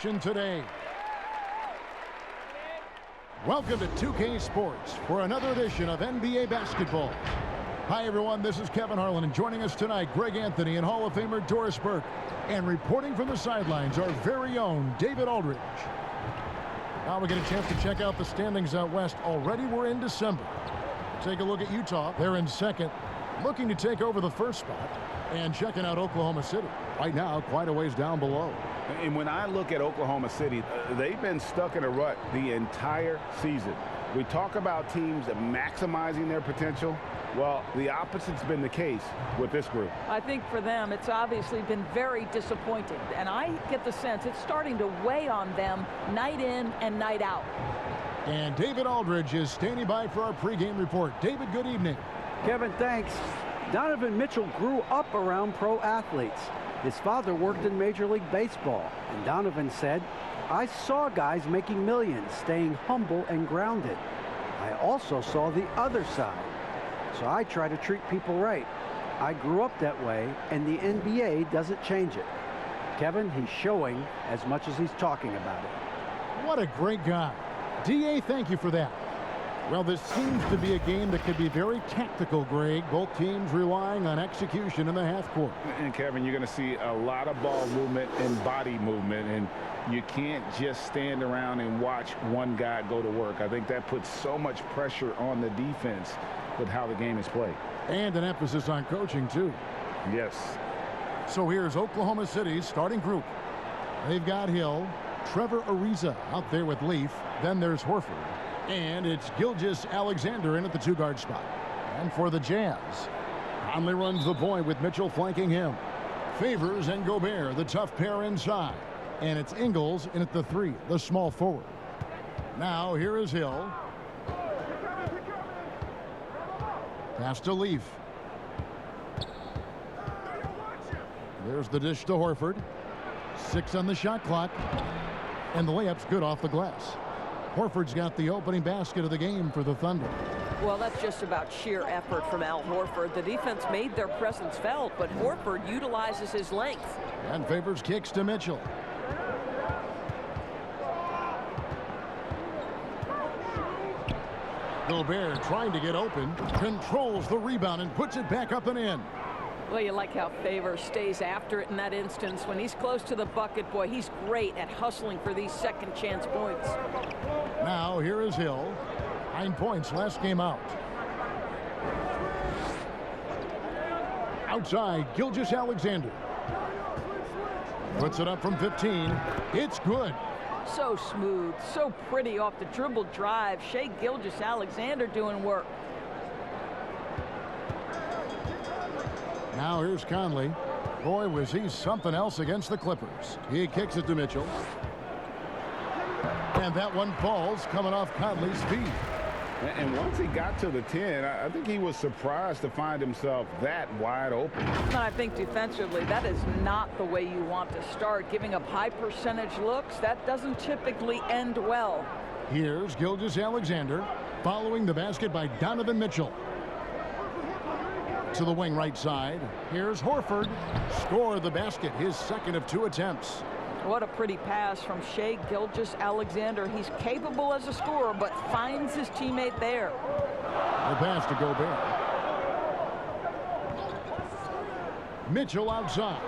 action today. Welcome to 2K Sports for another edition of NBA basketball. Hi everyone, this is Kevin Harlan, and joining us tonight, Greg Anthony and Hall of Famer Doris Burke. And reporting from the sidelines, our very own David Aldridge. Now we get a chance to check out the standings out west. Already we're in December. Take a look at Utah. They're in second, looking to take over the first spot. And checking out Oklahoma City. Right now, quite a ways down below. And when I look at Oklahoma City, they've been stuck in a rut the entire season. We talk about teams maximizing their potential. Well, the opposite's been the case with this group. I think for them, it's obviously been very disappointing. And I get the sense it's starting to weigh on them night in and night out. And David Aldridge is standing by for our pregame report. David, good evening. Kevin, thanks. Donovan Mitchell grew up around pro athletes. His father worked in Major League Baseball, and Donovan said, "I saw guys making millions, staying humble and grounded. I also saw the other side. So I try to treat people right. I grew up that way, and the NBA doesn't change it." Kevin, he's showing as much as he's talking about it. What a great guy. DA, thank you for that. Well, this seems to be a game that could be very tactical, Greg. Both teams relying on execution in the half court. And Kevin, you're going to see a lot of ball movement and body movement, and you can't just stand around and watch one guy go to work. I think that puts so much pressure on the defense with how the game is played. And an emphasis on coaching, too. Yes. So here's Oklahoma City's starting group. They've got Hill, Trevor Ariza out there with Leaf. Then there's Horford. And it's Gilgeous-Alexander in at the two-guard spot. And for the Jazz, Conley runs the point with Mitchell flanking him. Favors and Gobert, the tough pair inside. And it's Ingles in at the three, the small forward. Now here is Hill. Pass to Leaf. There's the dish to Horford. 6 on the shot clock. And the layup's good off the glass. Horford's got the opening basket of the game for the Thunder. Well, that's just about sheer effort from Al Horford. The defense made their presence felt, but Horford utilizes his length. And Favors kicks to Mitchell. Gobert trying to get open, controls the rebound and puts it back up and in. Well, you like how Favors stays after it in that instance. When he's close to the bucket, boy, he's great at hustling for these second chance points. Now here is Hill. 9 points last game out. Outside, Gilgeous-Alexander. Puts it up from 15. It's good. So smooth, so pretty off the dribble drive. Shai Gilgeous-Alexander doing work. Now here's Conley. Boy, was he something else against the Clippers. He kicks it to Mitchell. And that one falls coming off Conley's feet. And once he got to the 10, I think he was surprised to find himself that wide open. I think defensively, that is not the way you want to start. Giving up high percentage looks, that doesn't typically end well. Here's Gilgeous-Alexander following the basket by Donovan Mitchell. To the wing right side. Here's Horford. Score the basket, his second of 2 attempts. What a pretty pass from Shai Gilgeous-Alexander. He's capable as a scorer, but finds his teammate there. The pass to Gobert. Mitchell outside.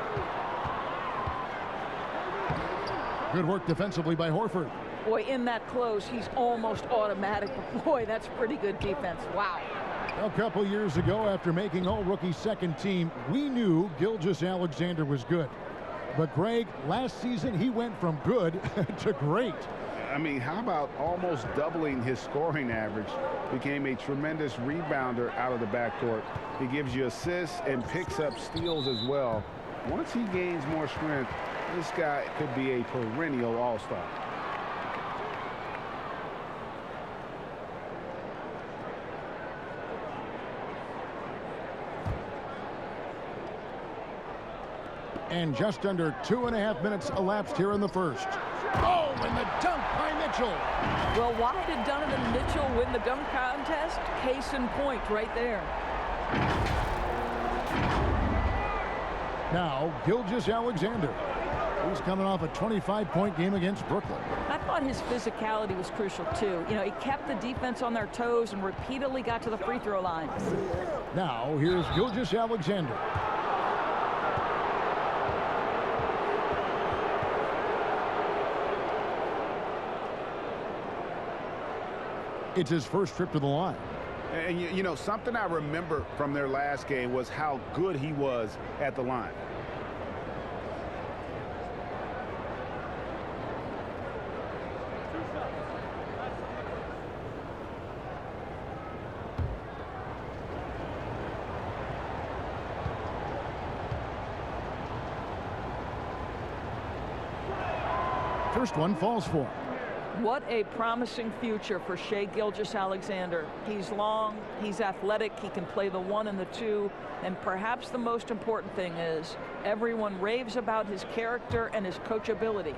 Good work defensively by Horford. Boy, in that close, he's almost automatic. But boy, that's pretty good defense. Wow. A couple years ago, after making all-rookie second team, we knew Gilgeous-Alexander was good. But, Greg, last season he went from good to great. I mean, how about almost doubling his scoring average? Became a tremendous rebounder out of the backcourt. He gives you assists and picks up steals as well. Once he gains more strength, this guy could be a perennial all-star. And just under 2.5 minutes elapsed here in the first. Oh, and the dunk by Mitchell. Well, why did Donovan Mitchell win the dunk contest? Case in point right there. Now, Gilgeous-Alexander. He's coming off a 25-point game against Brooklyn. I thought his physicality was crucial, too. You know, he kept the defense on their toes and repeatedly got to the free throw line. Now, here's Gilgeous-Alexander. It's his first trip to the line. And, you know, something I remember from their last game was how good he was at the line. First one falls for him. What a promising future for Shai Gilgeous-Alexander. He's long, he's athletic, he can play the 1 and the 2, and perhaps the most important thing is everyone raves about his character and his coachability.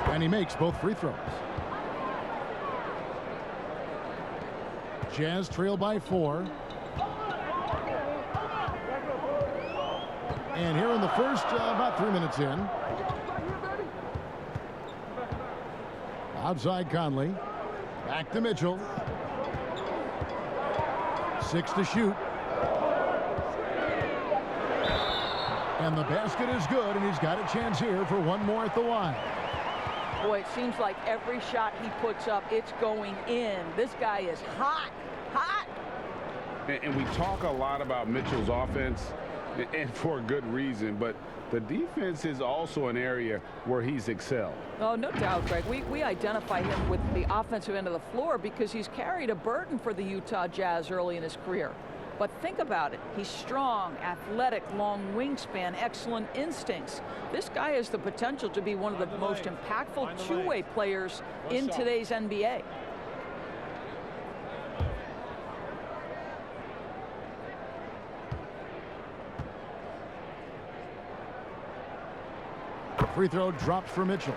And he makes both free throws. Jazz trail by 4. And here in the first, about 3 minutes in. Outside Conley. Back to Mitchell. 6 to shoot. And the basket is good, and he's got a chance here for one more at the line. Boy, it seems like every shot he puts up, it's going in. This guy is hot, hot. And we talk a lot about Mitchell's offense, and for a good reason, but the defense is also an area where he's excelled. Oh, no doubt, Greg. We identify him with the offensive end of the floor because he's carried a burden for the Utah Jazz early in his career. But think about it. He's strong, athletic, long wingspan, excellent instincts. This guy has the potential to be one of the most impactful two-way players in today's NBA. Free throw drops for Mitchell.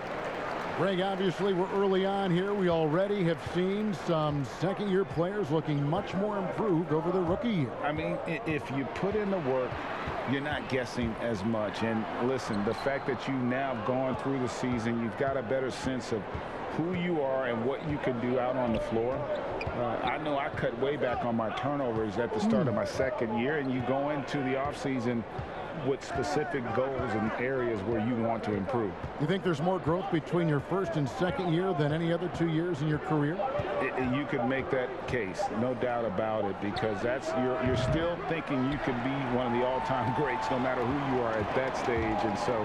Greg, obviously we're early on here. We already have seen some second-year players looking much more improved over the rookie year. I mean, if you put in the work, you're not guessing as much. And listen, the fact that you now have gone through the season, you've got a better sense of who you are and what you can do out on the floor. I know I cut way back on my turnovers at the start of my second year, and you go into the offseason with specific goals and areas where you want to improve. You think there's more growth between your first and second year than any other 2 years in your career? You could make that case, no doubt about it, because that's you're still thinking you could be one of the all-time greats no matter who you are at that stage, and so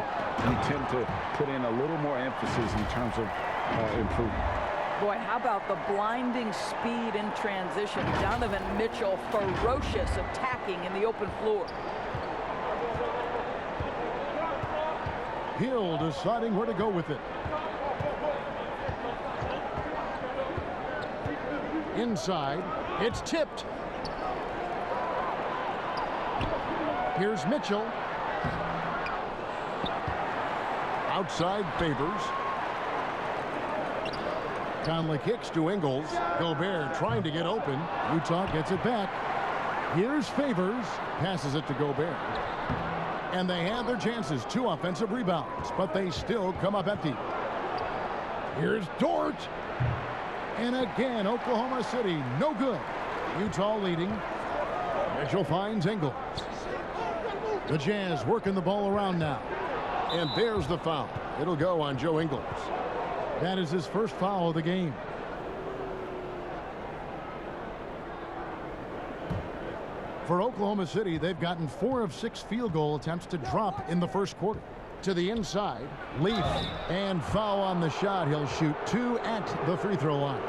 you tend to put in a little more emphasis in terms of improvement. Boy, how about the blinding speed in transition? Donovan Mitchell, ferocious attacking in the open floor. Hill deciding where to go with it. Inside, it's tipped. Here's Mitchell. Outside Favors. Conley kicks to Ingles. Gobert trying to get open. Utah gets it back. Here's Favors. Passes it to Gobert. And they have their chances. 2 offensive rebounds, but they still come up empty. Here's Dort. And again, Oklahoma City, no good. Utah leading. Mitchell finds Ingles. The Jazz working the ball around now. And there's the foul. It'll go on Joe Ingles. That is his first foul of the game. For Oklahoma City, they've gotten 4 of 6 field goal attempts to drop in the first quarter. To the inside, Leaf, and foul on the shot. He'll shoot 2 at the free throw line.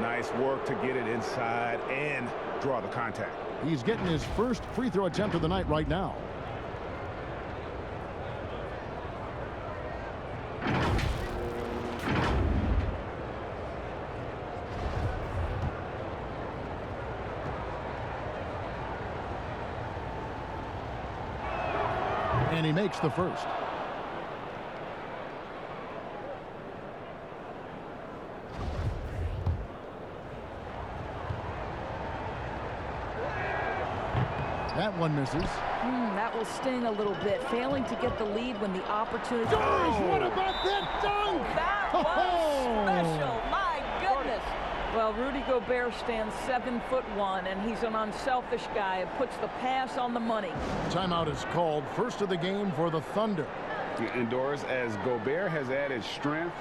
Nice work to get it inside and draw the contact. He's getting his first free throw attempt of the night right now. And he makes the first. That one misses. That will sting a little bit. Failing to get the lead when the opportunity... Doors, what about that dunk? That was special. My goodness. Well, Rudy Gobert stands 7'1", and he's an unselfish guy and puts the pass on the money. Timeout is called. First of the game for the Thunder. And Doris, as Gobert has added strength,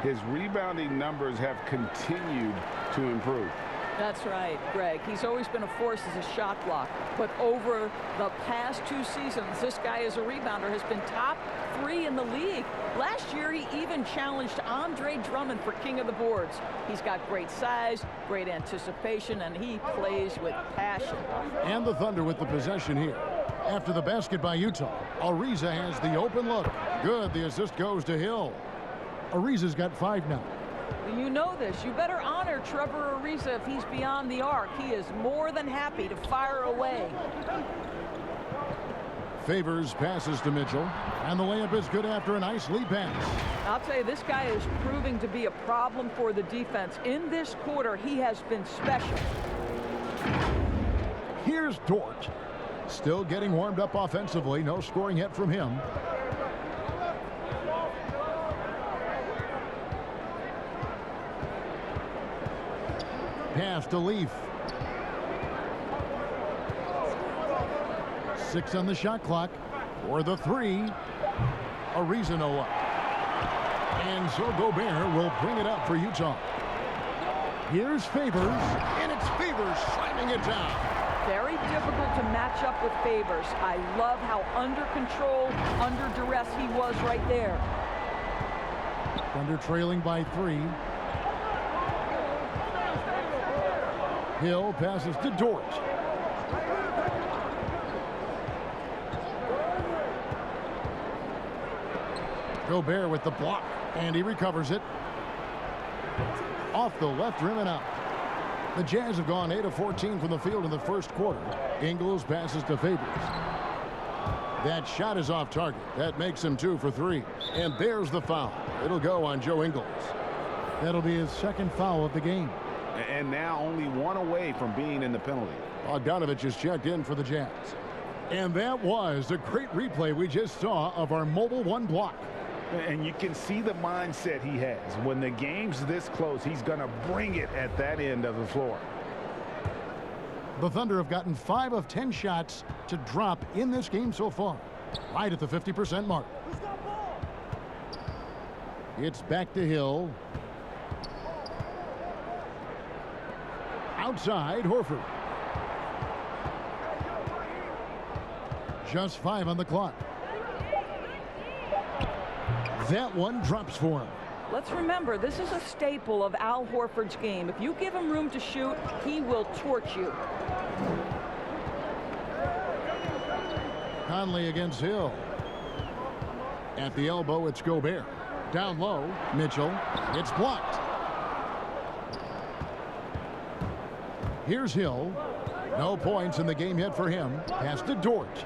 his rebounding numbers have continued to improve. That's right, Greg. He's always been a force as a shot block. But over the past 2 seasons, this guy as a rebounder has been top 3 in the league. Last year, he even challenged Andre Drummond for king of the boards. He's got great size, great anticipation, and he plays with passion. And the Thunder with the possession here. After the basket by Utah, Ariza has the open look. Good. The assist goes to Hill. Ariza's got 5 now. You know this. You better honor Trevor Ariza if he's beyond the arc. He is more than happy to fire away. Favors passes to Mitchell, and the layup is good after a nice lead pass. I'll tell you, this guy is proving to be a problem for the defense. In this quarter, he has been special. Here's Dort. Still getting warmed up offensively. No scoring yet from him. Pass to Leaf. 6 on the shot clock for the 3. Ariza no up. And so Gobert will bring it up for Utah. Here's Favors, and it's Favors slamming it down. Very difficult to match up with Favors. I love how under control, under duress he was right there. Thunder trailing by 3. Hill passes to Dort. Gobert with the block, and he recovers it. Off the left rim and out. The Jazz have gone 8 of 14 from the field in the first quarter. Ingles passes to Favors. That shot is off target. That makes him 2 for 3. And there's the foul. It'll go on Joe Ingles. That'll be his second foul of the game. And now only 1 away from being in the penalty. Bogdanovich is checked in for the Jazz. And that was a great replay we just saw of our mobile 1 block. And you can see the mindset he has. When the game's this close, he's going to bring it at that end of the floor. The Thunder have gotten 5 of 10 shots to drop in this game so far. Right at the 50% mark. It's back to Hill. Outside, Horford. Just 5 on the clock. That one drops for him. Let's remember, this is a staple of Al Horford's game. If you give him room to shoot, he will torch you. Conley against Hill. At the elbow, it's Gobert. Down low, Mitchell. It's blocked. Here's Hill. No points in the game yet for him. Pass to Dort.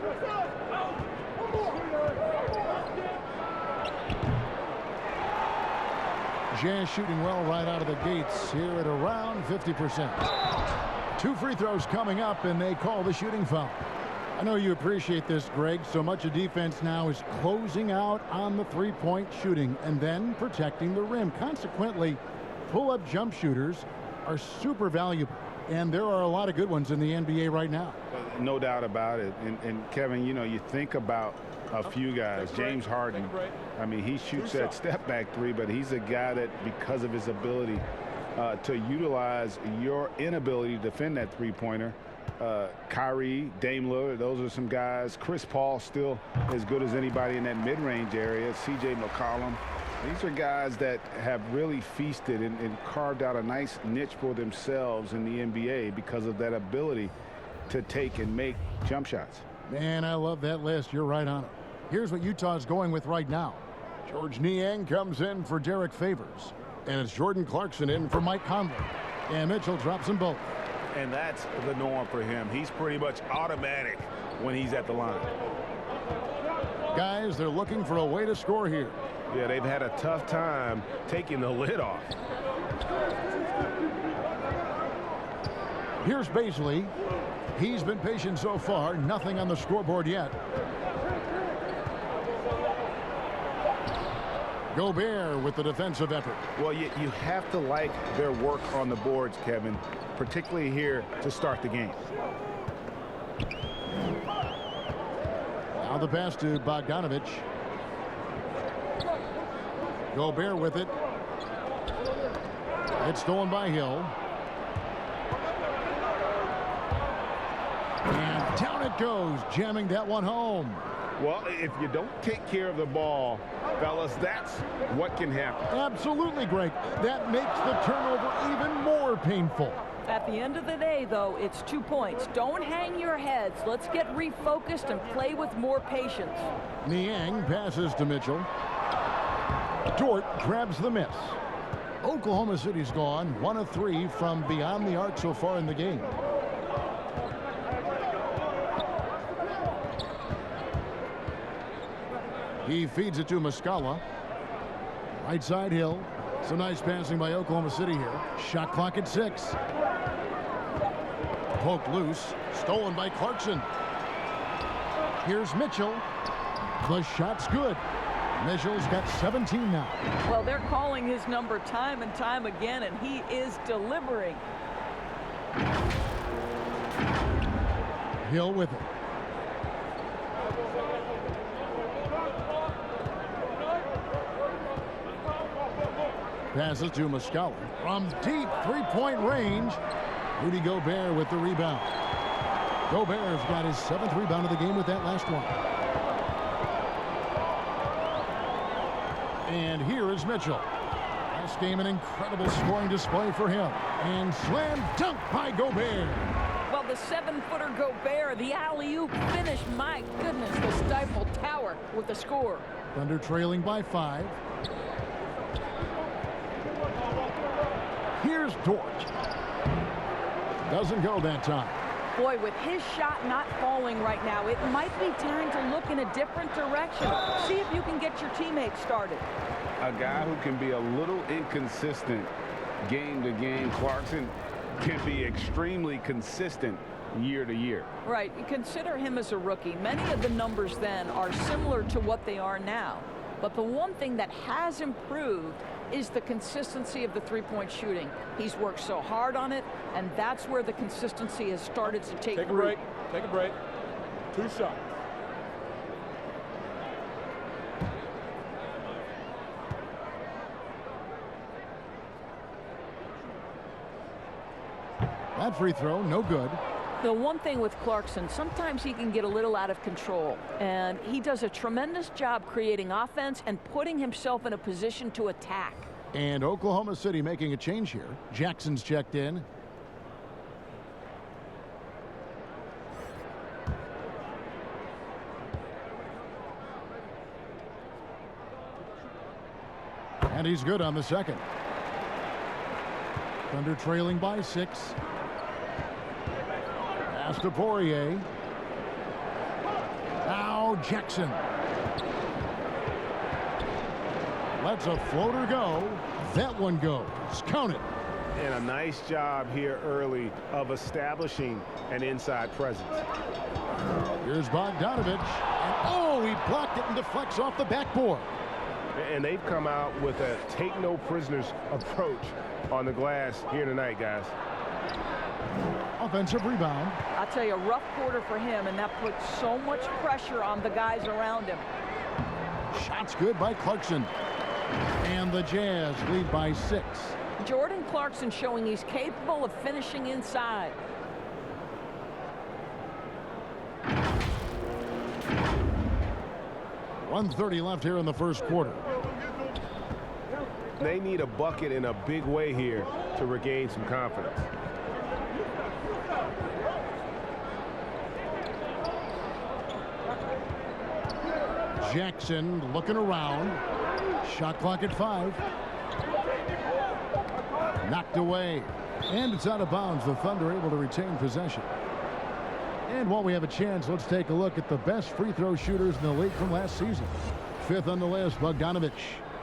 Jazz shooting well right out of the gates here at around 50%. 2 free throws coming up, and they call the shooting foul. I know you appreciate this, Greg. So much of defense now is closing out on the three-point shooting and then protecting the rim. Consequently, pull-up jump shooters are super valuable. And there are a lot of good ones in the NBA right now. No doubt about it. And Kevin, you know, you think about a few guys. James Harden, I mean, he shoots that step-back 3, but he's a guy that, because of his ability to utilize your inability to defend that three-pointer, Kyrie, Dame Lillard, those are some guys. Chris Paul still as good as anybody in that mid-range area. C.J. McCollum. These are guys that have really feasted and carved out a nice niche for themselves in the NBA because of that ability to take and make jump shots. Man, I love that list. You're right on it. Here's what Utah's going with right now. George Niang comes in for Derek Favors. And it's Jordan Clarkson in for Mike Conley. And Mitchell drops them both. And that's the norm for him. He's pretty much automatic when he's at the line. Guys, they're looking for a way to score here. Yeah, they've had a tough time taking the lid off. Here's Baisley. He's been patient so far. Nothing on the scoreboard yet. Gobert with the defensive effort. Well, you have to like their work on the boards, Kevin, particularly here to start the game. Now the pass to Bogdanovich. Gobert with it. It's stolen by Hill. And down it goes, jamming that one home. Well, if you don't take care of the ball, fellas, that's what can happen. Absolutely, Greg. That makes the turnover even more painful. At the end of the day, though, it's 2 points. Don't hang your heads. Let's get refocused and play with more patience. Niang passes to Mitchell. Dort grabs the miss. Oklahoma City's gone 1 of 3 from beyond the arc so far in the game. He feeds it to Muscala. Right side Hill. Some nice passing by Oklahoma City here. Shot clock at 6. Poked loose. Stolen by Clarkson. Here's Mitchell. The shot's good. Mitchell's got 17 now. Well, they're calling his number time and time again, and he is delivering. Hill with it. Passes to Muscala. From deep three-point range, Rudy Gobert with the rebound. Gobert's got his 7th rebound of the game with that last one. And here is Mitchell. Last game, an incredible scoring display for him. And slam dunk by Gobert. Well, the 7-footer Gobert, the alley-oop finish. My goodness, the Stifle Tower with the score. Thunder trailing by 5. Here's Dort. Doesn't go that time. Boy, with his shot not falling right now, it might be time to look in a different direction. See if you can get your teammates started. A guy who can be a little inconsistent game to game. Clarkson can be extremely consistent year to year. Right. Consider him as a rookie. Many of the numbers then are similar to what they are now. But the one thing that has improved is the consistency of the three-point shooting. He's worked so hard on it, and that's where the consistency has started to take root. Take a break. Take a break. 2 shots. That free throw, no good. The one thing with Clarkson, sometimes he can get a little out of control, and he does a tremendous job creating offense and putting himself in a position to attack. And Oklahoma City making a change here. Jackson's checked in. And he's good on the second. Thunder trailing by 6. Pass to Poirier. Now Jackson. Lets a floater go. That one goes. Count it. And a nice job here early of establishing an inside presence. Here's Bogdanovich. And oh, he blocked it and deflects off the backboard. And they've come out with a take no prisoners approach on the glass here tonight, guys. Offensive rebound. I'll tell you, a rough quarter for him, and that puts so much pressure on the guys around him. Shots good by Clarkson. And the Jazz lead by 6. Jordan Clarkson showing he's capable of finishing inside. .130 left here in the first quarter. They need a bucket in a big way here to regain some confidence. Jackson looking around. Shot clock at 5. Knocked away. And it's out of bounds. The Thunder able to retain possession. And while we have a chance, let's take a look at the best free throw shooters in the league from last season. 5th on the list, Bogdanovich.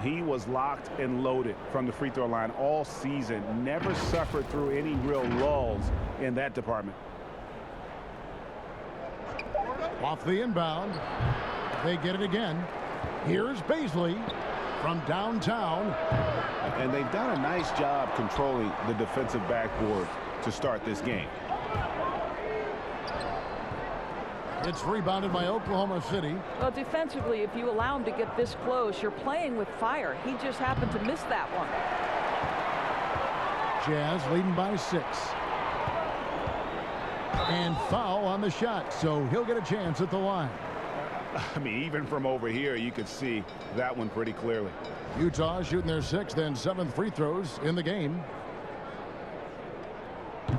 He was locked and loaded from the free throw line all season. Never suffered through any real lulls in that department. Off the inbound. They get it again. Here's Baisley from downtown. And they've done a nice job controlling the defensive backboard to start this game. It's rebounded by Oklahoma City. Well, defensively, if you allow him to get this close, you're playing with fire. He just happened to miss that one. Jazz leading by 6. And foul on the shot, so he'll get a chance at the line. I mean, even from over here, you could see that one pretty clearly. Utah shooting their 6th and 7th free throws in the game.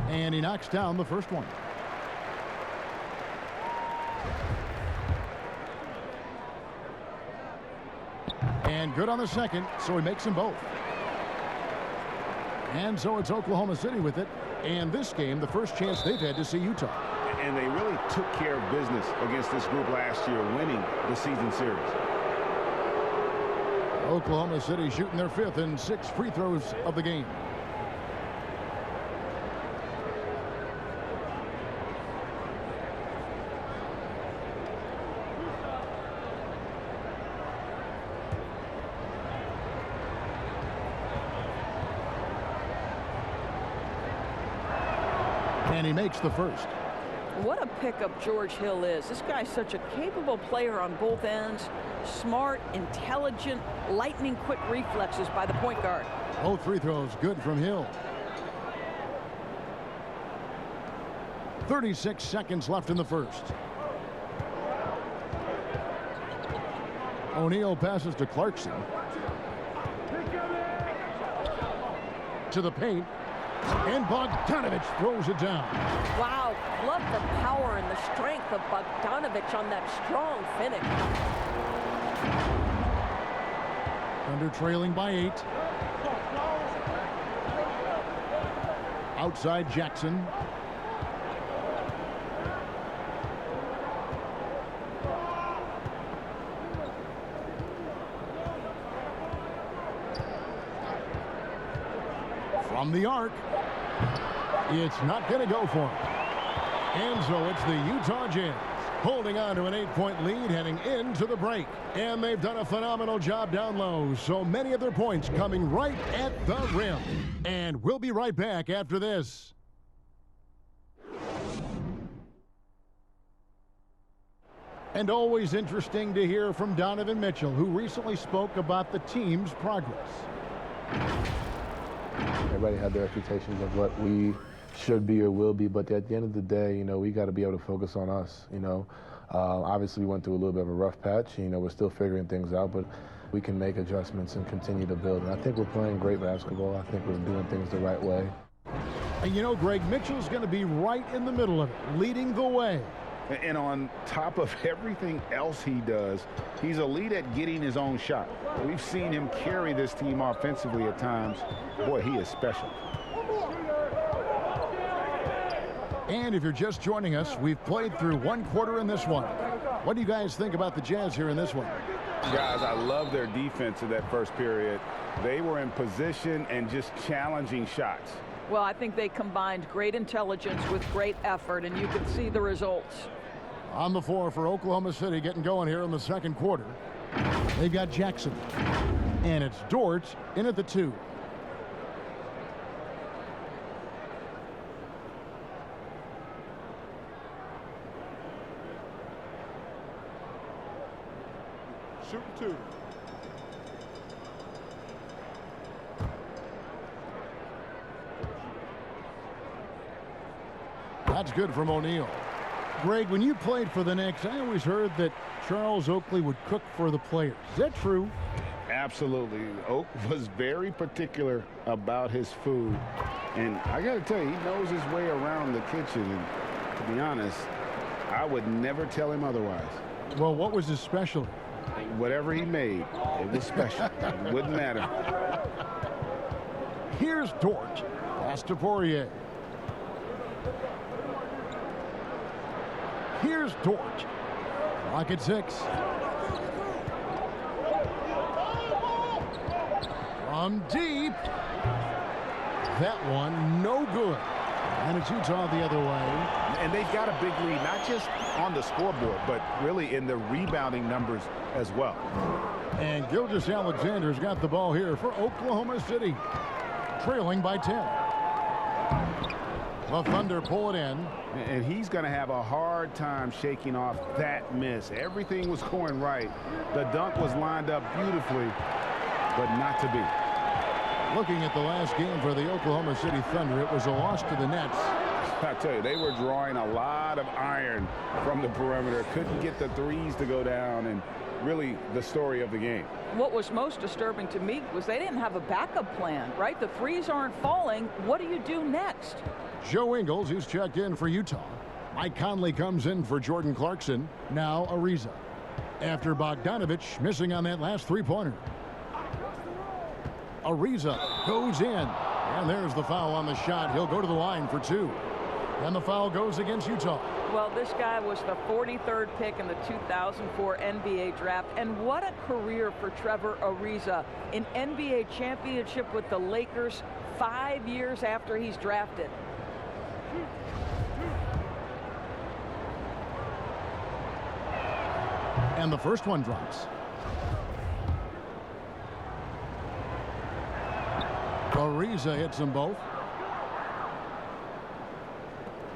And he knocks down the first one. And good on the second, so he makes them both. And so it's Oklahoma City with it. And this game, the first chance they've had to see Utah. And they really took care of business against this group last year, winning the season series. Oklahoma City shooting their 5th and 6th free throws of the game. And he makes the first. What a pickup George Hill is. This guy's such a capable player on both ends. Smart, intelligent, lightning quick reflexes by the point guard. Both free throws good from Hill. 36 seconds left in the first. O'Neal passes to Clarkson. To the paint. And Bogdanovich throws it down. Wow, love the power and the strength of Bogdanovich on that strong finish. Thunder trailing by 8. Outside Jackson. From the arc. It's not going to go for him. And so it's the Utah Jazz holding on to an 8-point lead heading into the break. And they've done a phenomenal job down low. So many of their points coming right at the rim. And we'll be right back after this. And always interesting to hear from Donovan Mitchell, who recently spoke about the team's progress. Everybody had their expectations of what we should be or will be, but at the end of the day, you know, we got to be able to focus on us. You know, obviously we went through a little bit of a rough patch. You know, we're still figuring things out, but we can make adjustments and continue to build. And I think we're playing great basketball. I think we're doing things the right way. And you know, Greg, Mitchell's going to be right in the middle of it, leading the way. And on top of everything else he does, he's elite at getting his own shot. We've seen him carry this team offensively at times. Boy, he is special. And if you're just joining us, we've played through one quarter in this one. What do you guys think about the Jazz here in this one? Guys, I love their defense in that first period. They were in position and just challenging shots. Well, I think they combined great intelligence with great effort, and you can see the results. On the floor for Oklahoma City getting going here in the second quarter. They've got Jackson. And it's Dort in at the 2. Shooting 2. That's good from O'Neal. Greg, when you played for the Knicks, I always heard that Charles Oakley would cook for the players. Is that true? Absolutely. Oak was very particular about his food. And I got to tell you, he knows his way around the kitchen. And to be honest, I would never tell him otherwise. Well, what was his specialty? Whatever he made, it was special. It wouldn't matter. Here's Dort. Pass to Poirier. Here's Dort. Clock at 6. From deep. That one no good. And it's Utah the other way. And they've got a big lead, not just on the scoreboard, but really in the rebounding numbers as well. And Gilgeous-Alexander's got the ball here for Oklahoma City, trailing by 10. The Thunder pull it in. And he's going to have a hard time shaking off that miss. Everything was going right. The dunk was lined up beautifully, but not to be. Looking at the last game for the Oklahoma City Thunder, it was a loss to the Nets. I tell you, they were drawing a lot of iron from the perimeter. Couldn't get the threes to go down, and really the story of the game. What was most disturbing to me was they didn't have a backup plan, right? The threes aren't falling. What do you do next? Joe Ingles, who's checked in for Utah. Mike Conley comes in for Jordan Clarkson. Now Ariza. After Bogdanovich missing on that last three-pointer. Ariza goes in. And there's the foul on the shot. He'll go to the line for two. And the foul goes against Utah. Well, this guy was the 43rd pick in the 2004 NBA draft. And what a career for Trevor Ariza. An NBA championship with the Lakers 5 years after he's drafted. And the first one drops. Ariza hits them both.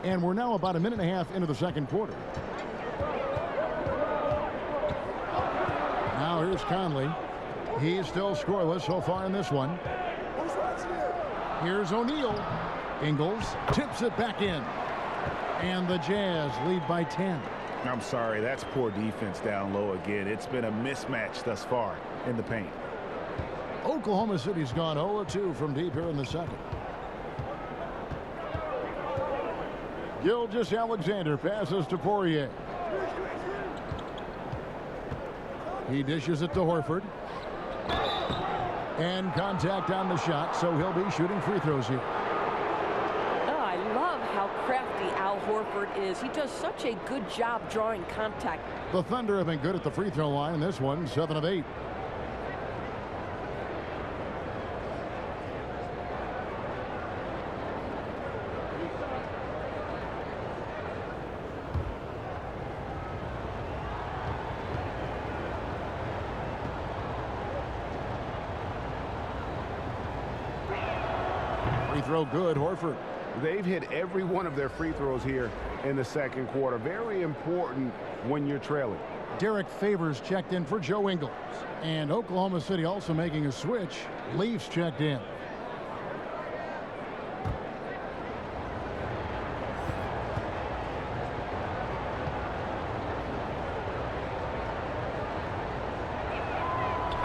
And we're now about a minute and a half into the second quarter. Now here's Conley. He's still scoreless so far in this one. Here's O'Neal. Ingles tips it back in. And the Jazz lead by 10. I'm sorry, that's poor defense down low again. It's been a mismatch thus far in the paint. Oklahoma City's gone 0-2 from deep here in the second. Gilgeous-Alexander passes to Poirier. He dishes it to Horford. And contact on the shot, so he'll be shooting free throws here. Oh, I love how crafty Al Horford is. He does such a good job drawing contact. The Thunder have been good at the free throw line in this one, 7 of 8. Free throw good, Horford. They've hit every one of their free throws here in the second quarter. Very important when you're trailing. Derek Favors checked in for Joe Ingles. And Oklahoma City also making a switch. Leafs checked in.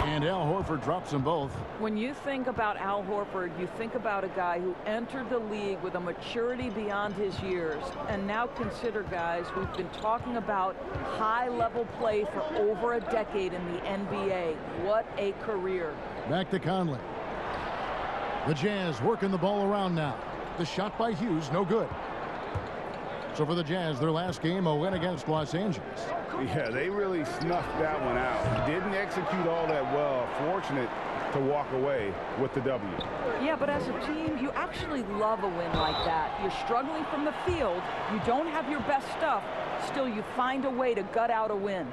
And Al Horford drops them both. When you think about Al Horford, you think about a guy who entered the league with a maturity beyond his years. And now consider, guys, we've been talking about high-level play for over a decade in the NBA. What a career. Back to Conley. The Jazz working the ball around now. The shot by Hughes, no good. So for the Jazz, their last game, a win against Los Angeles. Yeah, they really snuffed that one out. Didn't execute all that well. Fortunate to walk away with the W. Yeah, but as a team, you actually love a win like that. You're struggling from the field. You don't have your best stuff. Still, you find a way to gut out a win.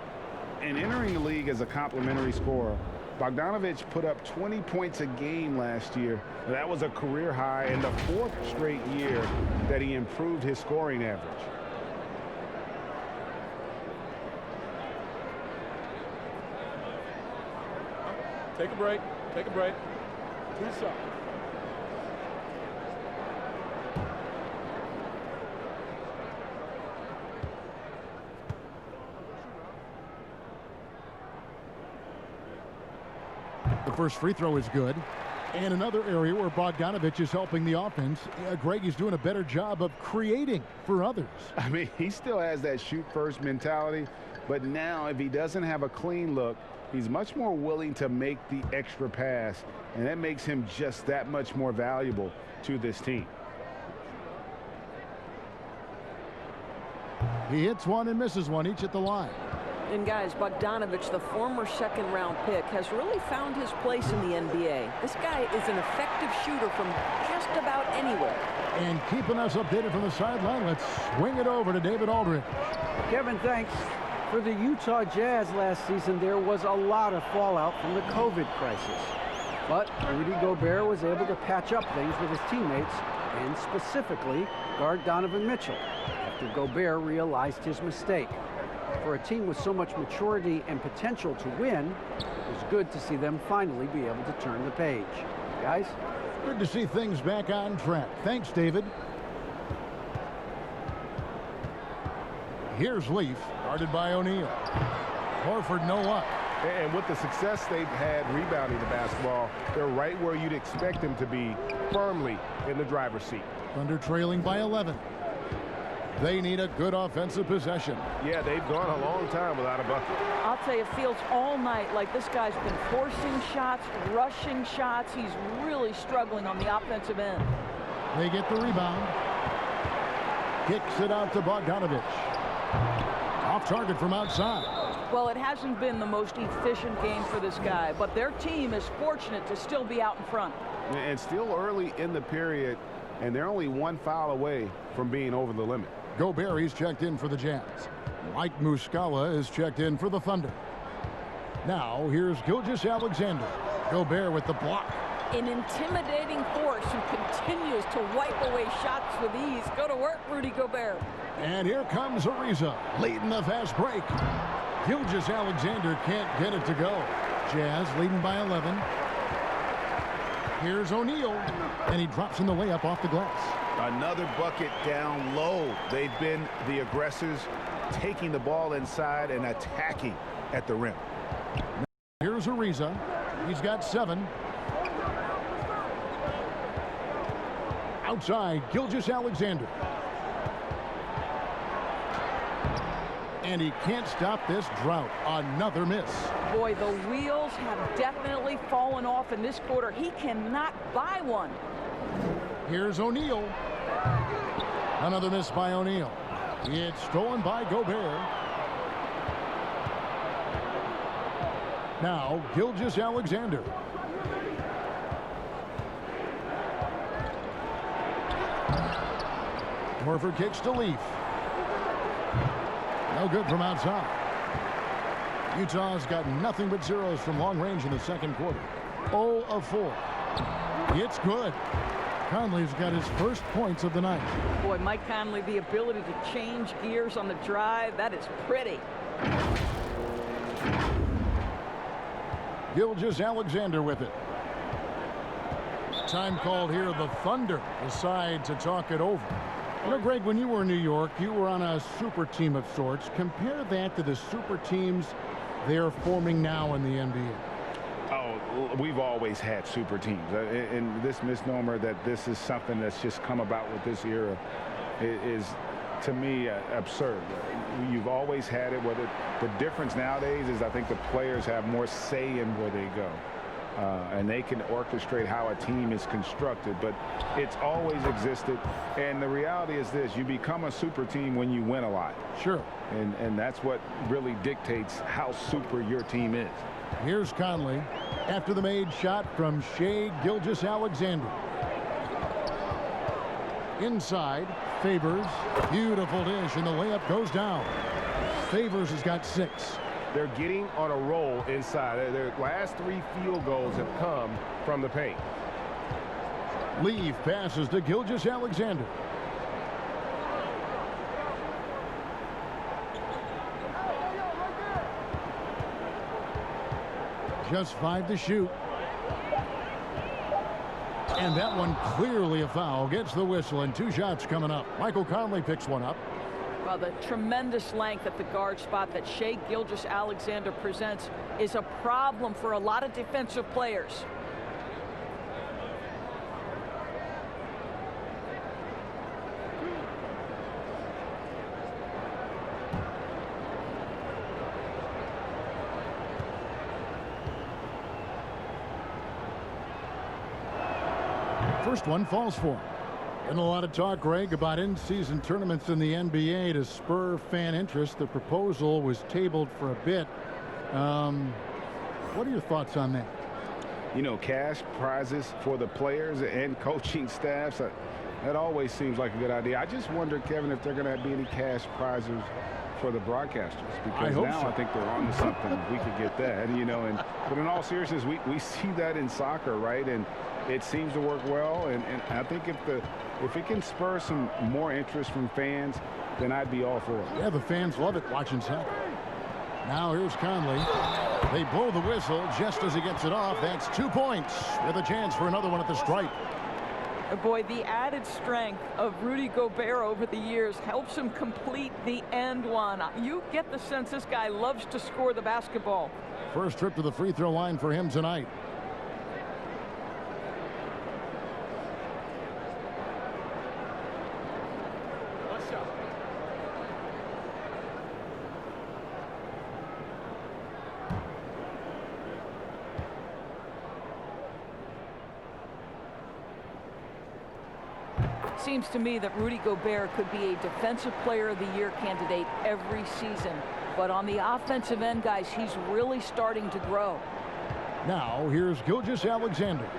And entering the league as a complimentary scorer, Bogdanovich put up 20 points a game last year. That was a career high and the 4th straight year that he improved his scoring average. Take a break. Take a break. 2 shots. The first free throw is good. And another area where Bogdanovich is helping the offense. Greg is doing a better job of creating for others. I mean, he still has that shoot-first mentality, but now if he doesn't have a clean look, he's much more willing to make the extra pass, and that makes him just that much more valuable to this team. He hits one and misses one, each at the line. And guys, Bogdanovich, the former second-round pick, has really found his place in the NBA. This guy is an effective shooter from just about anywhere. And keeping us updated from the sideline, let's swing it over to David Aldridge. Kevin, thanks. For the Utah Jazz last season, there was a lot of fallout from the COVID crisis. But Rudy Gobert was able to patch up things with his teammates and specifically guard Donovan Mitchell after Gobert realized his mistake. For a team with so much maturity and potential to win, it was good to see them finally be able to turn the page. Guys? Good to see things back on track. Thanks, David. Here's Leaf, guarded by O'Neal. Horford no luck. And with the success they've had rebounding the basketball, they're right where you'd expect them to be, firmly in the driver's seat. Thunder trailing by 11. They need a good offensive possession. Yeah, they've gone a long time without a bucket. I'll tell you, it feels all night like this guy's been forcing shots, rushing shots. He's really struggling on the offensive end. They get the rebound. Kicks it out to Bogdanovich. Off target from outside. Well, it hasn't been the most efficient game for this guy, but their team is fortunate to still be out in front. And still early in the period, and they're only one foul away from being over the limit. Gobert is checked in for the Jazz. Mike Muscala is checked in for the Thunder. Now, here's Gilgeous-Alexander. Gobert with the block. An intimidating force who continues to wipe away shots with ease. Go to work, Rudy Gobert. And here comes Ariza, leading the fast break. Gilgeous-Alexander can't get it to go. Jazz leading by 11. Here's O'Neal, and he drops in the layup off the glass. Another bucket down low. They've been the aggressors, taking the ball inside and attacking at the rim. Here's Ariza. He's got 7. Outside, Gilgeous-Alexander. And he can't stop this drought. Another miss. Boy, the wheels have definitely fallen off in this quarter. He cannot buy one. Here's O'Neal. Another miss by O'Neal. It's stolen by Gobert. Now, Gilgeous-Alexander. Horford kicks to Leaf. No good from outside. Utah's got nothing but zeros from long range in the second quarter. 0 of 4. It's good. Conley's got his first points of the night. Boy, Mike Conley, the ability to change gears on the drive, that is pretty. Gilgeous-Alexander with it. Time called here. The Thunder decide to talk it over. You know, Greg, when you were in New York, you were on a super team of sorts. Compare that to the super teams they're forming now in the NBA. Oh, we've always had super teams. And this misnomer that this is something that's just come about with this era is, to me, absurd. You've always had it. Whether the difference nowadays is I think the players have more say in where they go. And they can orchestrate how a team is constructed, but it's always existed. And the reality is this: you become a super team when you win a lot. Sure. And that's what really dictates how super your team is. Here's Conley after the made shot from Shai Gilgeous-Alexander. Inside, Favors. Beautiful dish, and the layup goes down. Favors has got 6. They're getting on a roll inside. Their last 3 field goals have come from the paint. Leaf passes to Gilgeous-Alexander. Just 5 to shoot. And that one clearly a foul. Gets the whistle, and 2 shots coming up. Michael Conley picks one up. Well, the tremendous length at the guard spot that Shai Gilgeous-Alexander presents is a problem for a lot of defensive players. First one falls for him. And a lot of talk, Greg, about in-season tournaments in the NBA to spur fan interest. The proposal was tabled for a bit. What are your thoughts on that? You know, cash prizes for the players and coaching staffs, that always seems like a good idea. I just wonder, Kevin, if they're going to be any cash prizes for the broadcasters, because now I think they're on to something. We could get that, you know. But in all seriousness, we see that in soccer, right? And it seems to work well. And I think if it can spur some more interest from fans, then I'd be all for it. Yeah, the fans love it watching soccer. Now here's Conley. They blow the whistle just as he gets it off. That's 2 points with a chance for another one at the stripe. Boy, the added strength of Rudy Gobert over the years helps him complete the end one. You get the sense this guy loves to score the basketball. First trip to the free throw line for him tonight. Seems to me that Rudy Gobert could be a defensive player of the year candidate every season. But on the offensive end, guys, he's really starting to grow. Now here's Gilgeous-Alexander.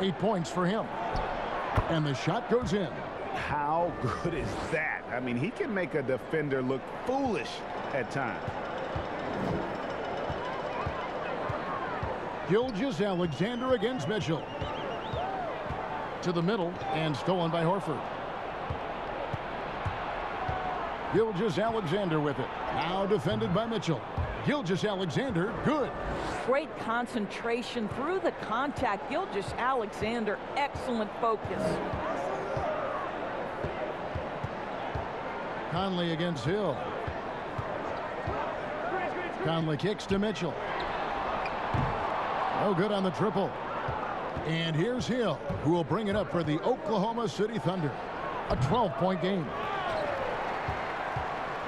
8 points for him. And the shot goes in. How good is that? I mean, he can make a defender look foolish at times. Gilgeous-Alexander against Mitchell. To the middle and stolen by Horford. Gilgeous-Alexander with it. Now defended by Mitchell. Gilgeous-Alexander, good. Great concentration through the contact. Gilgeous-Alexander, excellent focus. Conley against Hill. Conley kicks to Mitchell. No good on the triple. And here's Hill, who will bring it up for the Oklahoma City Thunder. A 12-point game.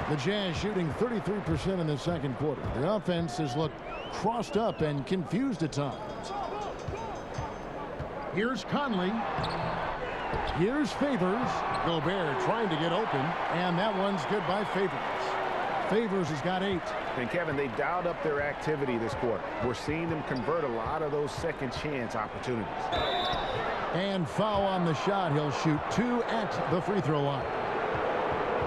The Jazz shooting 33% in the second quarter. The offense has looked crossed up and confused at times. Here's Conley. Here's Favors. Gobert trying to get open, and that one's good by Favors. Favors has got 8. And Kevin, they dialed up their activity this quarter. We're seeing them convert a lot of those second chance opportunities. And foul on the shot. He'll shoot 2 at the free throw line.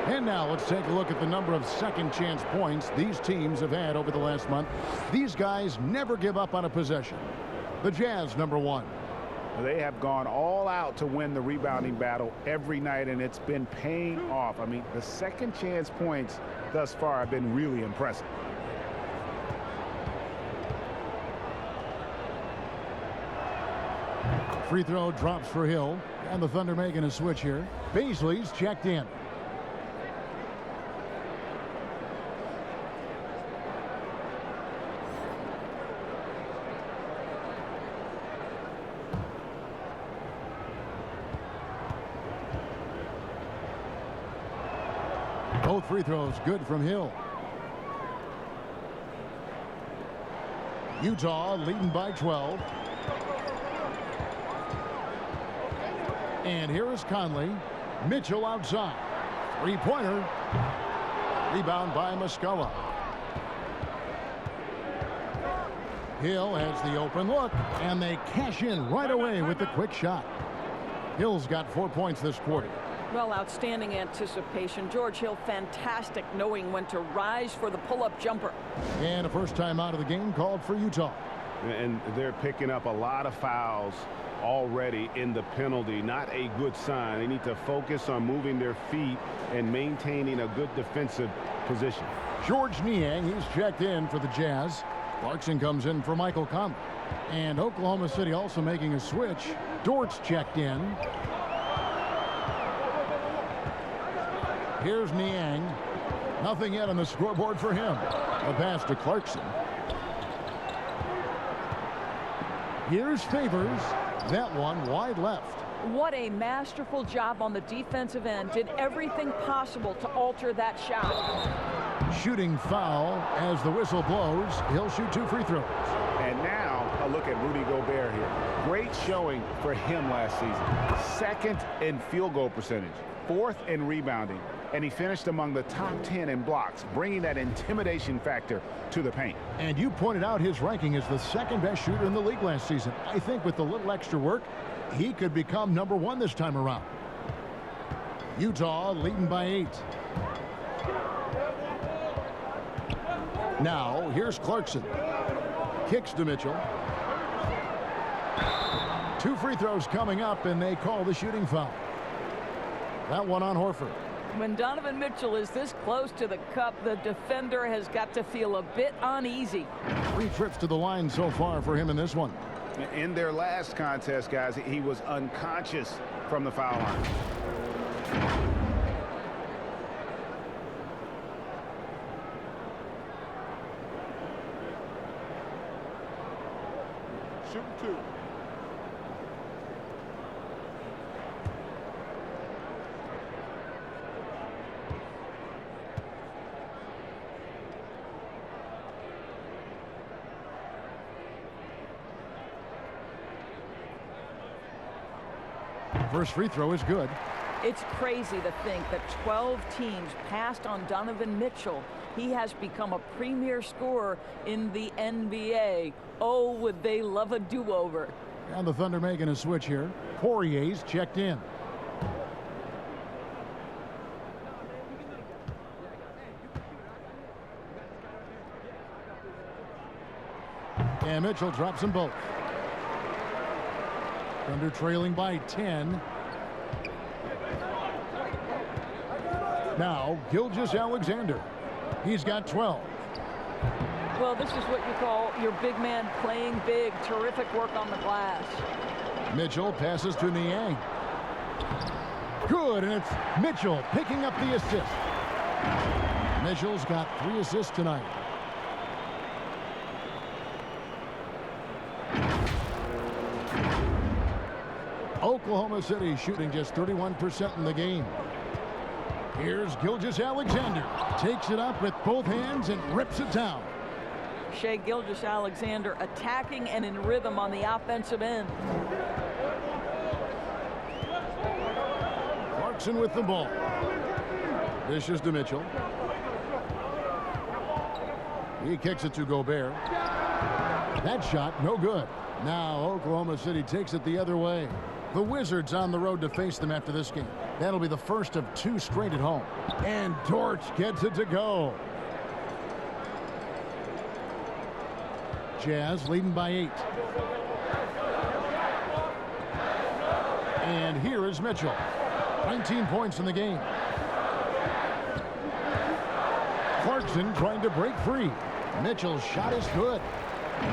And now let's take a look at the number of second chance points these teams have had over the last month. These guys never give up on a possession. The Jazz, number 1. They have gone all out to win the rebounding battle every night, and it's been paying off. I mean, the second chance points thus far have been really impressive. Free throw drops for Hill, and the Thunder making a switch here. Beasley's checked in. Both free throws good from Hill. Utah leading by 12. And here is Conley. Mitchell outside. Three-pointer. Rebound by Muscala. Hill has the open look, and they cash in right away with the quick shot. Hill's got 4 points this quarter. Well, outstanding anticipation. George Hill, fantastic knowing when to rise for the pull-up jumper. And a first time out of the game called for Utah. And they're picking up a lot of fouls already in the penalty. Not a good sign. They need to focus on moving their feet and maintaining a good defensive position. George Niang, he's checked in for the Jazz. Clarkson comes in for Michael Conley. And Oklahoma City also making a switch. Dort's checked in. Here's Niang. Nothing yet on the scoreboard for him. A pass to Clarkson. Here's Favors. That one wide left. What a masterful job on the defensive end. Did everything possible to alter that shot. Shooting foul as the whistle blows. He'll shoot 2 free throws. And now a look at Rudy Gobert here. Great showing for him last season. Second in field goal percentage, fourth in rebounding, and he finished among the top 10 in blocks, bringing that intimidation factor to the paint. And you pointed out his ranking as the second best shooter in the league last season. I think with a little extra work, he could become #1 this time around. Utah leading by 8. Now, here's Clarkson. Kicks to Mitchell. 2 free throws coming up, and they call the shooting foul. That one on Horford. When Donovan Mitchell is this close to the cup, the defender has got to feel a bit uneasy. 3 trips to the line so far for him in this one. In their last contest, guys, he was unconscious from the foul line. Shoot 2. First free throw is good. It's crazy to think that 12 teams passed on Donovan Mitchell. He has become a premier scorer in the NBA. Oh, would they love a do-over. And the Thunder making a switch here. Poirier's checked in. And Mitchell drops them both. Thunder trailing by 10. Now, Gilgeous-Alexander. He's got 12. Well, this is what you call your big man playing big. Terrific work on the glass. Mitchell passes to Niang. Good, and it's Mitchell picking up the assist. Mitchell's got 3 assists tonight. Oklahoma City shooting just 31% in the game. Here's Gilgeous-Alexander. Takes it up with both hands and rips it down. Shai Gilgeous-Alexander attacking and in rhythm on the offensive end. Clarkson with the ball. Dishes to Mitchell. He kicks it to Gobert. That shot, no good. Now Oklahoma City takes it the other way. The Wizards on the road to face them after this game. That'll be the first of 2 straight at home. And Dort gets it to go. Jazz leading by 8. And here is Mitchell. 19 points in the game. Clarkson trying to break free. Mitchell's shot is good.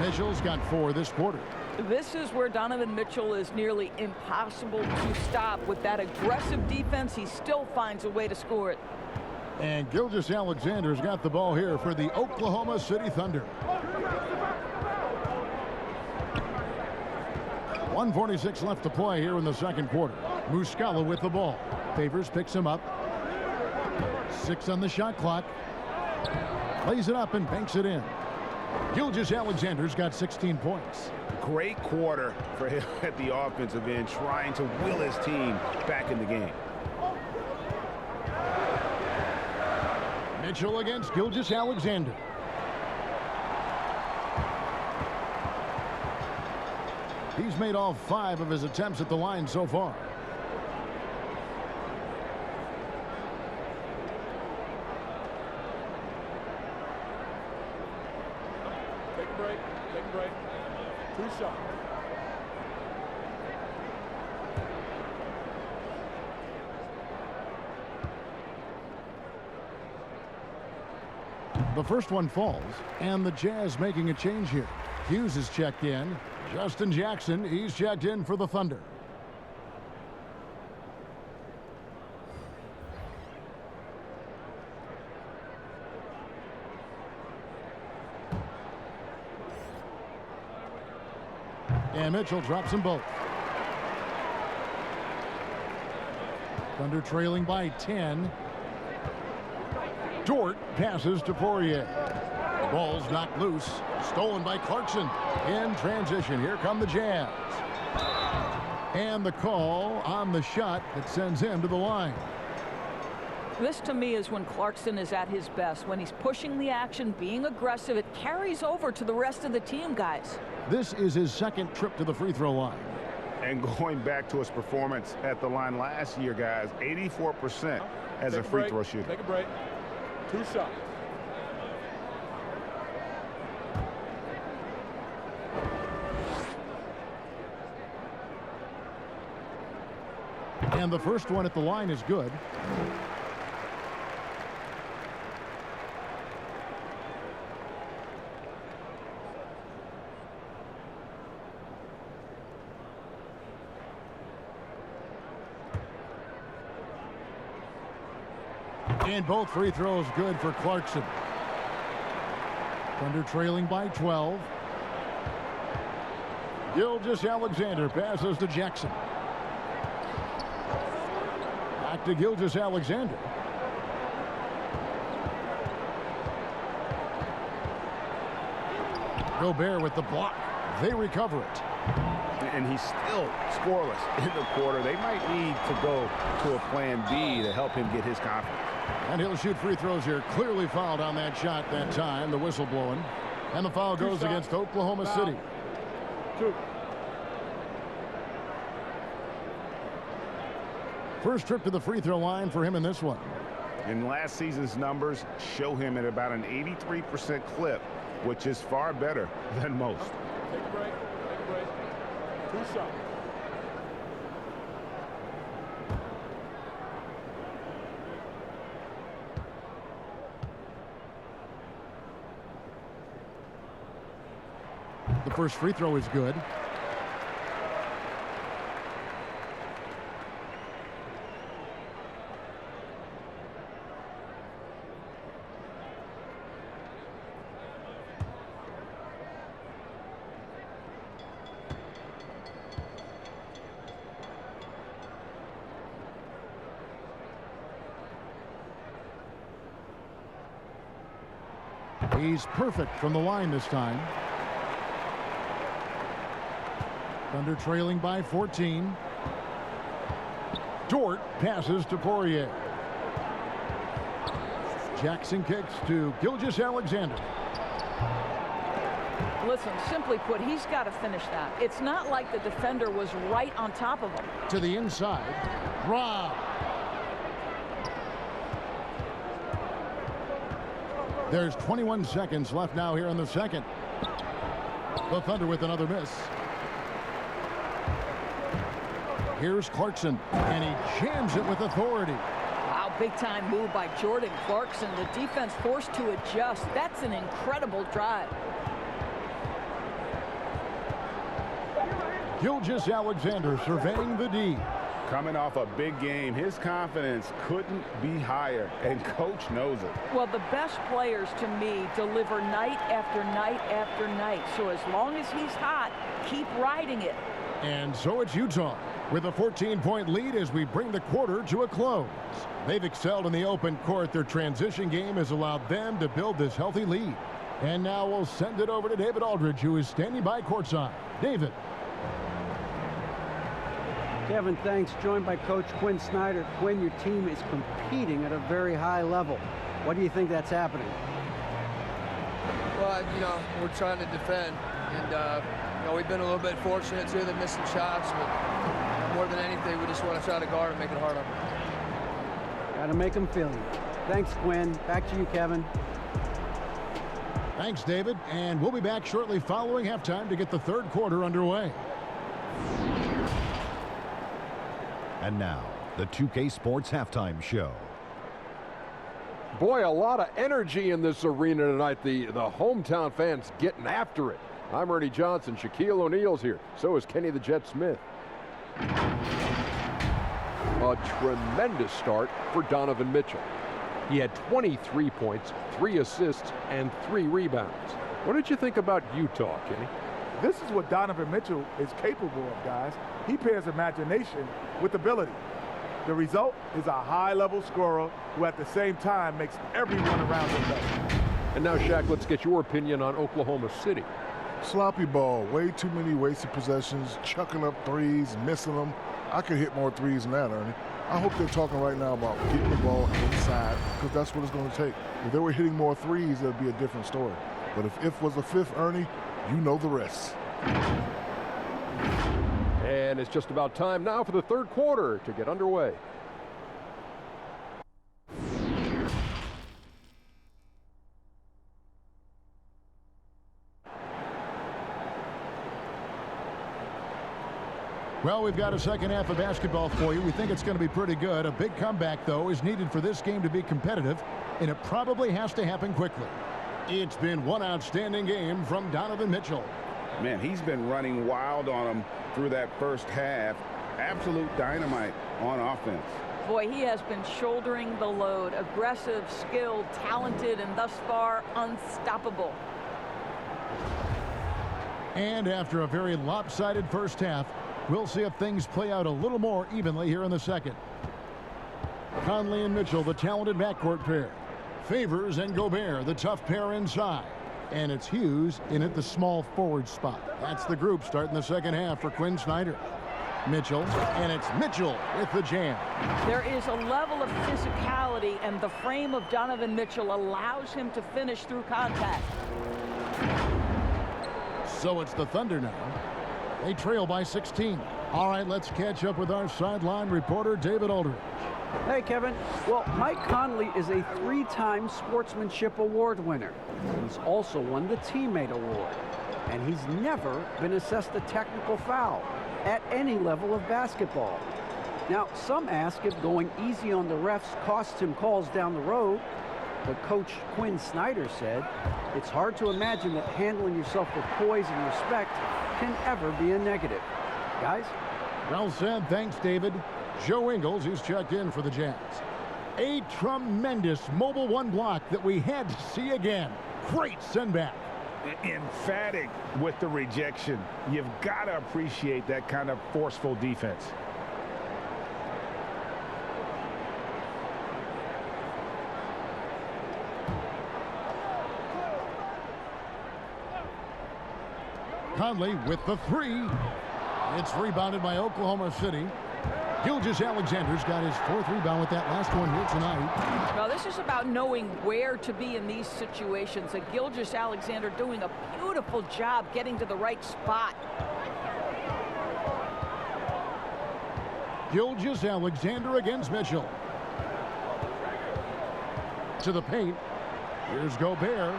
Mitchell's got 4 this quarter. This is where Donovan Mitchell is nearly impossible to stop. With that aggressive defense, he still finds a way to score it. And Gilgeous-Alexander's got the ball here for the Oklahoma City Thunder. 1:46 left to play here in the second quarter. Muscala with the ball. Favors picks him up. 6 on the shot clock. Lays it up and banks it in. Gilgeous-Alexander's got 16 points. Great quarter for him at the offensive end, trying to will his team back in the game. Mitchell against Gilgeous-Alexander. He's made all 5 of his attempts at the line so far. Take a break. Take a break. 2 shots. The first one falls, and the Jazz making a change here. Hughes is checked in. Justin Jackson, he's checked in for the Thunder. And Mitchell drops them both. Thunder trailing by 10. Dort passes to Poirier. The ball's knocked loose. Stolen by Clarkson. In transition, here come the Jazz. And the call on the shot that sends him to the line. This, to me, is when Clarkson is at his best. When he's pushing the action, being aggressive, it carries over to the rest of the team, guys. This is his second trip to the free throw line. And going back to his performance at the line last year, guys, 84% as a free throw shooter. Take a break. 2 shots. And the first one at the line is good. And both free throws good for Clarkson. Thunder trailing by 12. Gilgeous-Alexander passes to Jackson. Back to Gilgeous-Alexander. Gobert with the block. They recover it. And he's still scoreless in the quarter. They might need to go to a plan B to help him get his confidence. And he'll shoot free throws here. Clearly fouled on that shot that time. The whistle blowing. And the foul goes against Oklahoma City. 2. First trip to the free throw line for him in this one. And last season's numbers show him at about an 83% clip, which is far better than most. Take a break. Take a break. 2 shots. The first free throw is good. He's perfect from the line this time. Thunder trailing by 14. Dort passes to Poirier. Jackson kicks to Gilgeous-Alexander. Listen, simply put, he's got to finish that. It's not like the defender was right on top of him. To the inside. Rob. There's 21 seconds left now here in the second. The Thunder with another miss. Here's Clarkson, and he jams it with authority. Wow, big-time move by Jordan Clarkson. The defense forced to adjust. That's an incredible drive. Gilgeous-Alexander surveying the D. Coming off a big game, his confidence couldn't be higher, and coach knows it. Well, the best players, to me, deliver night after night after night. So as long as he's hot, keep riding it. And so it's Utah with a 14-point lead as we bring the quarter to a close. They've excelled in the open court. Their transition game has allowed them to build this healthy lead. And now we'll send it over to David Aldridge, who is standing by courtside. David. Kevin, thanks. Joined by Coach Quinn Snyder. Quinn, your team is competing at a very high level. What do you think that's happening? Well, we're trying to defend, and we've been a little bit fortunate too. They're missing shots, but more than anything, we just want to try to guard and make it hard on them. Got to make them feel you. Thanks, Quinn. Back to you, Kevin. Thanks, David. And we'll be back shortly following halftime to get the third quarter underway. And now, the 2K Sports Halftime Show. Boy, a lot of energy in this arena tonight. The hometown fans getting after it. I'm Ernie Johnson. Shaquille O'Neal's here. So is Kenny the Jet Smith. A tremendous start for Donovan Mitchell. He had 23 points, 3 assists, and 3 rebounds. What did you think about Utah, Kenny? This is what Donovan Mitchell is capable of, guys. He pairs imagination with ability. The result is a high-level scorer who at the same time makes everyone around him better. And now, Shaq, let's get your opinion on Oklahoma City. Sloppy ball, way too many wasted possessions, chucking up threes, missing them. I could hit more threes than that, Ernie. I hope they're talking right now about getting the ball inside, because that's what it's going to take. If they were hitting more threes, it would be a different story. But if was a fifth, Ernie, you know the rest. And it's just about time now for the third quarter to get underway. Well, we've got a second half of basketball for you. We think it's going to be pretty good. A big comeback, though, is needed for this game to be competitive, and it probably has to happen quickly. It's been one outstanding game from Donovan Mitchell. Man, he's been running wild on him through that first half. Absolute dynamite on offense. Boy, he has been shouldering the load. Aggressive, skilled, talented, and thus far unstoppable. And after a very lopsided first half, we'll see if things play out a little more evenly here in the second. Conley and Mitchell, the talented backcourt pair. Favors and Gobert, the tough pair inside. And it's Hughes in at the small forward spot. That's the group starting the second half for Quinn Snyder. Mitchell, and it's Mitchell with the jam. There is a level of physicality, and the frame of Donovan Mitchell allows him to finish through contact. So it's the Thunder now. They trail by 16. All right, let's catch up with our sideline reporter, David Aldridge. Hey, Kevin. Well, Mike Conley is a 3-time Sportsmanship Award winner. He's also won the Teammate Award. And he's never been assessed a technical foul at any level of basketball. Now, some ask if going easy on the refs costs him calls down the road. But Coach Quinn Snyder said, it's hard to imagine that handling yourself with poise and respect can ever be a negative. Guys? Well said. Thanks, David. Joe Ingles, who's checked in for the Jazz. A tremendous mobile one block that we had to see again. Great send back. Emphatic with the rejection. You've got to appreciate that kind of forceful defense. Conley with the three. It's rebounded by Oklahoma City. Gilgeous-Alexander's got his 4th rebound with that last one here tonight. Well, this is about knowing where to be in these situations. And Gilgeous-Alexander doing a beautiful job getting to the right spot. Gilgeous-Alexander against Mitchell. To the paint. Here's Gobert.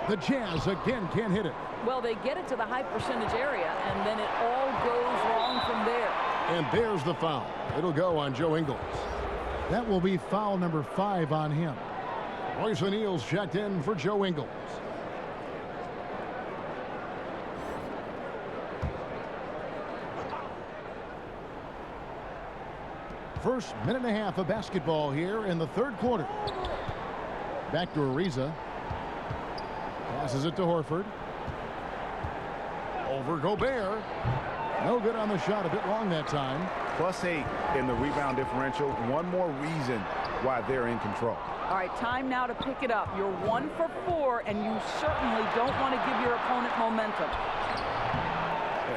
The Jazz again can't hit it. Well, they get it to the high percentage area, and then it all goes wrong from there. And there's the foul. It'll go on Joe Ingles. That will be foul number 5 on him. Royce O'Neal's checked in for Joe Ingles. First minute and a half of basketball here in the third quarter. Back to Ariza. Passes it to Horford. Over Gobert. No good on the shot. A bit long that time. +8 in the rebound differential. One more reason why they're in control. All right, time now to pick it up. You're 1 for 4, and you certainly don't want to give your opponent momentum.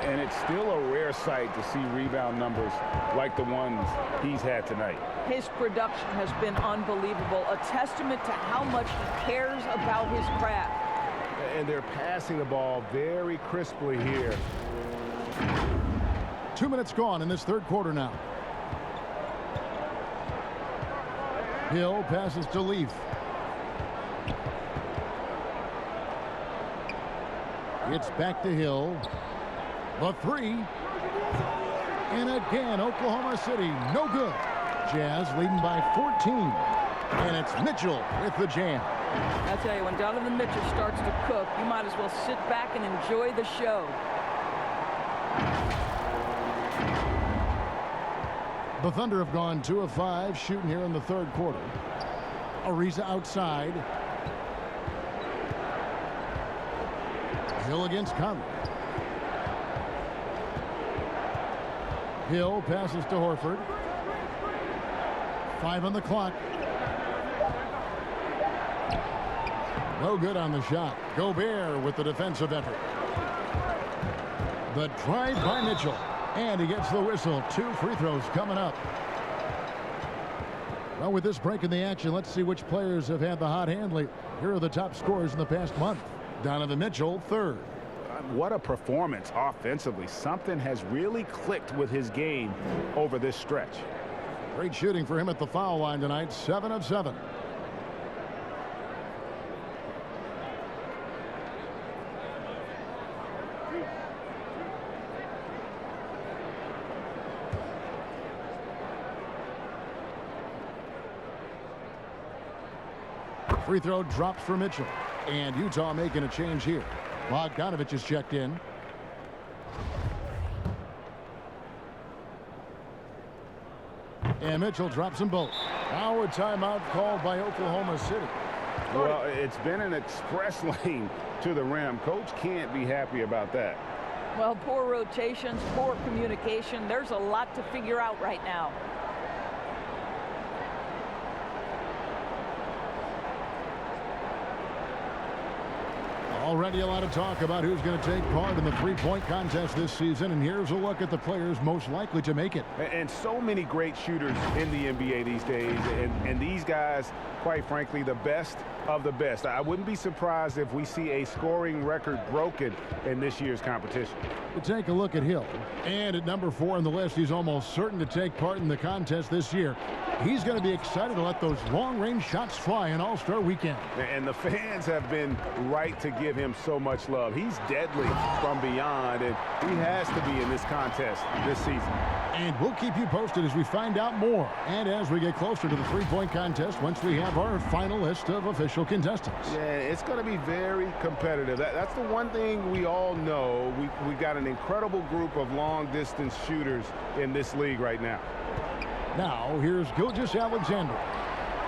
And it's still a rare sight to see rebound numbers like the ones he's had tonight. His production has been unbelievable, a testament to how much he cares about his craft. And they're passing the ball very crisply here. 2 minutes gone in this third quarter now. Hill passes to Leaf. It's back to Hill. The three. And again, Oklahoma City, no good. Jazz leading by 14. And it's Mitchell with the jam. I'll tell you, when Donovan Mitchell starts to cook, you might as well sit back and enjoy the show. The Thunder have gone 2 of 5 shooting here in the third quarter. Ariza outside. Hill against Conley. Hill passes to Horford. 5 on the clock. No good on the shot. Gobert with the defensive effort. The drive by Mitchell. And he gets the whistle. 2 free throws coming up. Well, with this break in the action, let's see which players have had the hot hand lately. Here are the top scorers in the past month. Donovan Mitchell, 3rd. What a performance offensively. Something has really clicked with his game over this stretch. Great shooting for him at the foul line tonight. 7 of 7. Free throw drops for Mitchell. And Utah making a change here. Bogdanovich is checked in. And Mitchell drops them both. Now a timeout called by Oklahoma City. Well, it's been an express lane to the rim. Coach can't be happy about that. Well, poor rotations, poor communication. There's a lot to figure out right now. Already a lot of talk about who's going to take part in the three-point contest this season, and here's a look at the players most likely to make it. And so many great shooters in the NBA these days, and these guys, quite frankly, the best of the best. I wouldn't be surprised if we see a scoring record broken in this year's competition. We take a look at Hill, and at number 4 on the list, he's almost certain to take part in the contest this year. He's going to be excited to let those long-range shots fly in All-Star Weekend. And the fans have been right to give him so much love. He's deadly from beyond, and he has to be in this contest this season. And we'll keep you posted as we find out more, and as we get closer to the three-point contest once we have our final list of official contestants. Yeah, it's going to be very competitive. That's the one thing we all know. We've got an incredible group of long-distance shooters in this league right now. Now, here's Gilgeous-Alexander.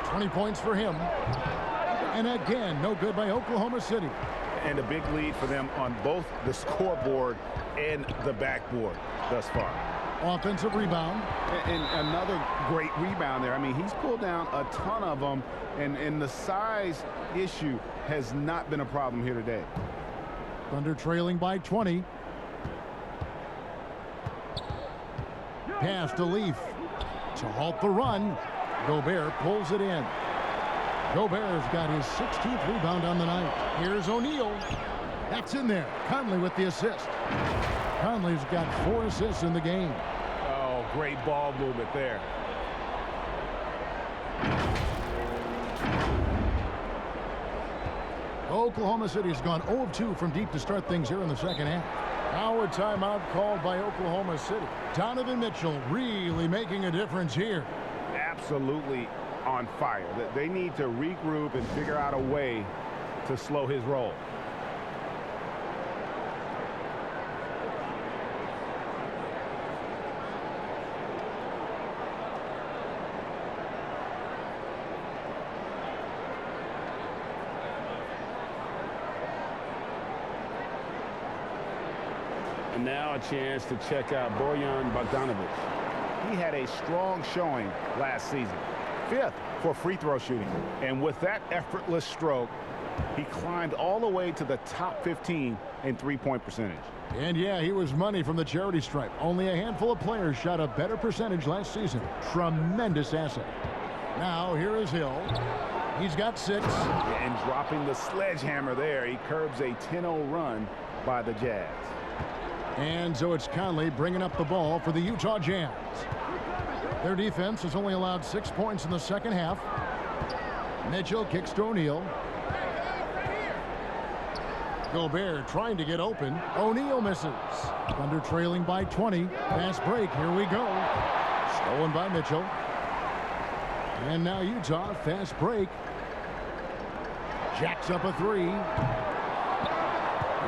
20 points for him. And again, no good by Oklahoma City. And a big lead for them on both the scoreboard and the backboard thus far. Offensive rebound. And another great rebound there. I mean, he's pulled down a ton of them, and the size issue has not been a problem here today. Thunder trailing by 20. Pass to Leaf. To halt the run, Gobert pulls it in. Gobert's got his 16th rebound on the night. Here's O'Neal. That's in there. Conley with the assist. Conley's got 4 assists in the game. Oh, great ball movement there. Oklahoma City's gone 0 of 2 from deep to start things here in the second half. Now a timeout called by Oklahoma City. Donovan Mitchell really making a difference here. Absolutely on fire. They need to regroup and figure out a way to slow his roll. And now a chance to check out Bojan Bogdanovich. He had a strong showing last season. 5th for free throw shooting. And with that effortless stroke, he climbed all the way to the top 15 in three-point percentage. And yeah, he was money from the charity stripe. Only a handful of players shot a better percentage last season. Tremendous asset. Now here is Hill. He's got 6. And dropping the sledgehammer there, he curbs a 10-0 run by the Jazz. And so it's Conley bringing up the ball for the Utah Jazz. Their defense has only allowed 6 points in the second half. Mitchell kicks to O'Neal. Gobert trying to get open. O'Neal misses. Thunder trailing by 20. Fast break. Here we go. Stolen by Mitchell. And now Utah, fast break. Jacks up a 3.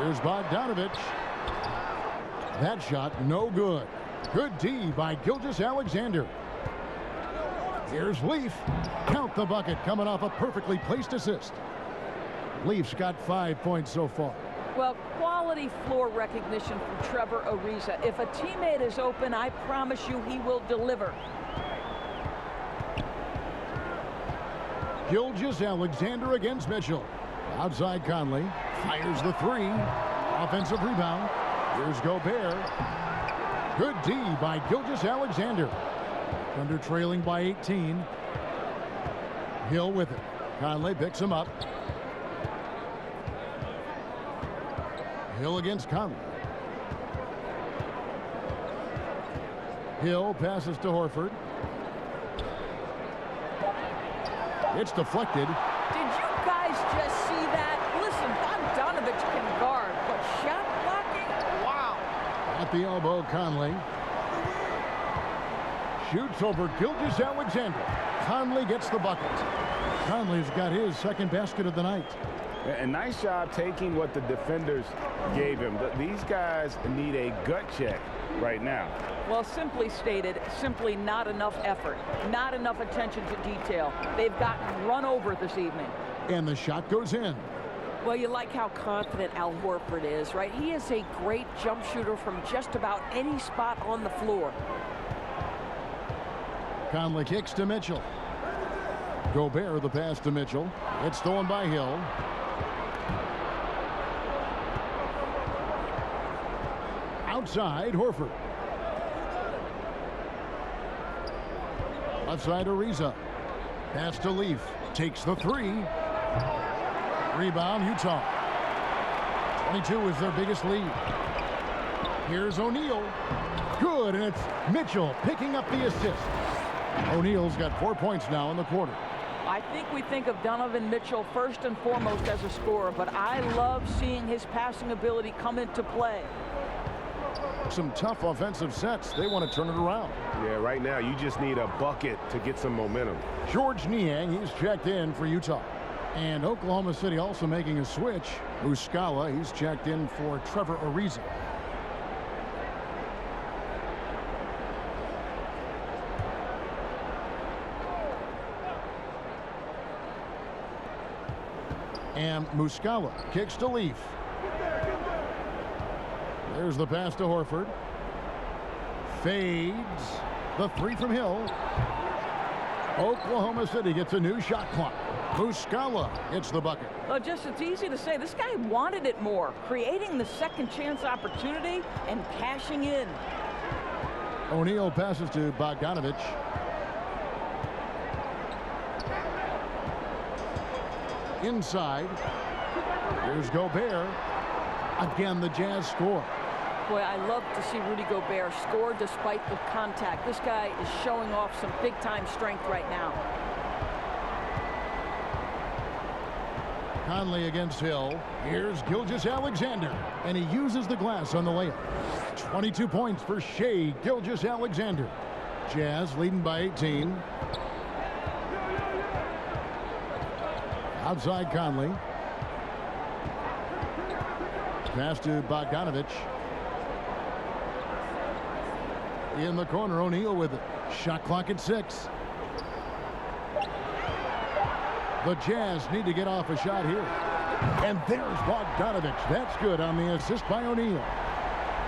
Here's Bogdanovich. That shot no good. Good D by Gilgeous-Alexander. Here's Leaf. Count the bucket coming off a perfectly placed assist. Leaf's got 5 points so far. Well, quality floor recognition from Trevor Ariza. If a teammate is open, I promise you he will deliver. Gilgeous-Alexander against Mitchell. Outside Conley. Fires the three. Offensive rebound. Here's Gobert. Good D by Gilgeous-Alexander. Thunder trailing by 18. Hill with it. Conley picks him up. Hill against Conley. Hill passes to Horford. It's deflected. Did you guys just see that? Listen, Bogdanovich can guard, but shot blocking? Wow. At the elbow, Conley. Shoots over Gilgeous-Alexander. Conley gets the bucket. Conley's got his second basket of the night. A nice job taking what the defenders gave him. These guys need a gut check right now. Well, simply stated, simply not enough effort, not enough attention to detail. They've gotten run over this evening. And the shot goes in. Well, you like how confident Al Horford is, right? He is a great jump shooter from just about any spot on the floor. Conley kicks to Mitchell. Gobert the pass to Mitchell. It's stolen by Hill. Outside, Horford. Left side, Ariza. Pass to Leaf. Takes the three. Rebound, Utah. 22 is their biggest lead. Here's O'Neal. Good, and it's Mitchell picking up the assist. O'Neal's got 4 points now in the quarter. I think we think of Donovan Mitchell first and foremost as a scorer, but I love seeing his passing ability come into play. Some tough offensive sets. They want to turn it around. Yeah, right now you just need a bucket to get some momentum. George Niang, he's checked in for Utah. And Oklahoma City also making a switch. Muscala, he's checked in for Trevor Ariza. And Muscala kicks to Leaf. There's the pass to Horford. Fades. The three from Hill. Oklahoma City gets a new shot clock. Muscala gets the bucket. Well, just it's easy to say. This guy wanted it more. Creating the second chance opportunity and cashing in. O'Neal passes to Bogdanovich. Inside. Here's Gobert. Again, the Jazz score. Boy, I love to see Rudy Gobert score despite the contact. This guy is showing off some big-time strength right now. Conley against Hill. Here's Gilgeous-Alexander, and he uses the glass on the layup. 22 points for Shai Gilgeous-Alexander. Jazz leading by 18. Outside Conley. Pass to Bogdanovich. In the corner, O'Neal with it. Shot clock at 6. The Jazz need to get off a shot here. And there's Bogdanovich. That's good on the assist by O'Neal.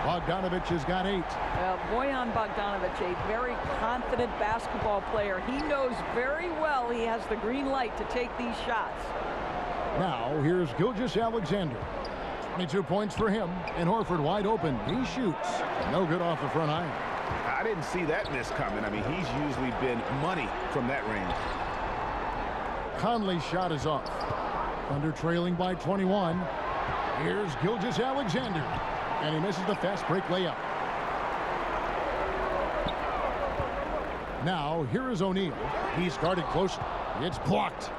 Bogdanovich has got 8. Bojan Bogdanovich, a very confident basketball player. He knows very well he has the green light to take these shots. Now, here's Gilgeous-Alexander. 22 points for him, and Horford wide open. He shoots. No good off the front iron. I didn't see that miss coming. I mean, he's usually been money from that range. Conley's shot is off. Thunder trailing by 21. Here's Gilgeous-Alexander, and he misses the fast break layup. Now, here is O'Neal. He's guarded closely. It's blocked.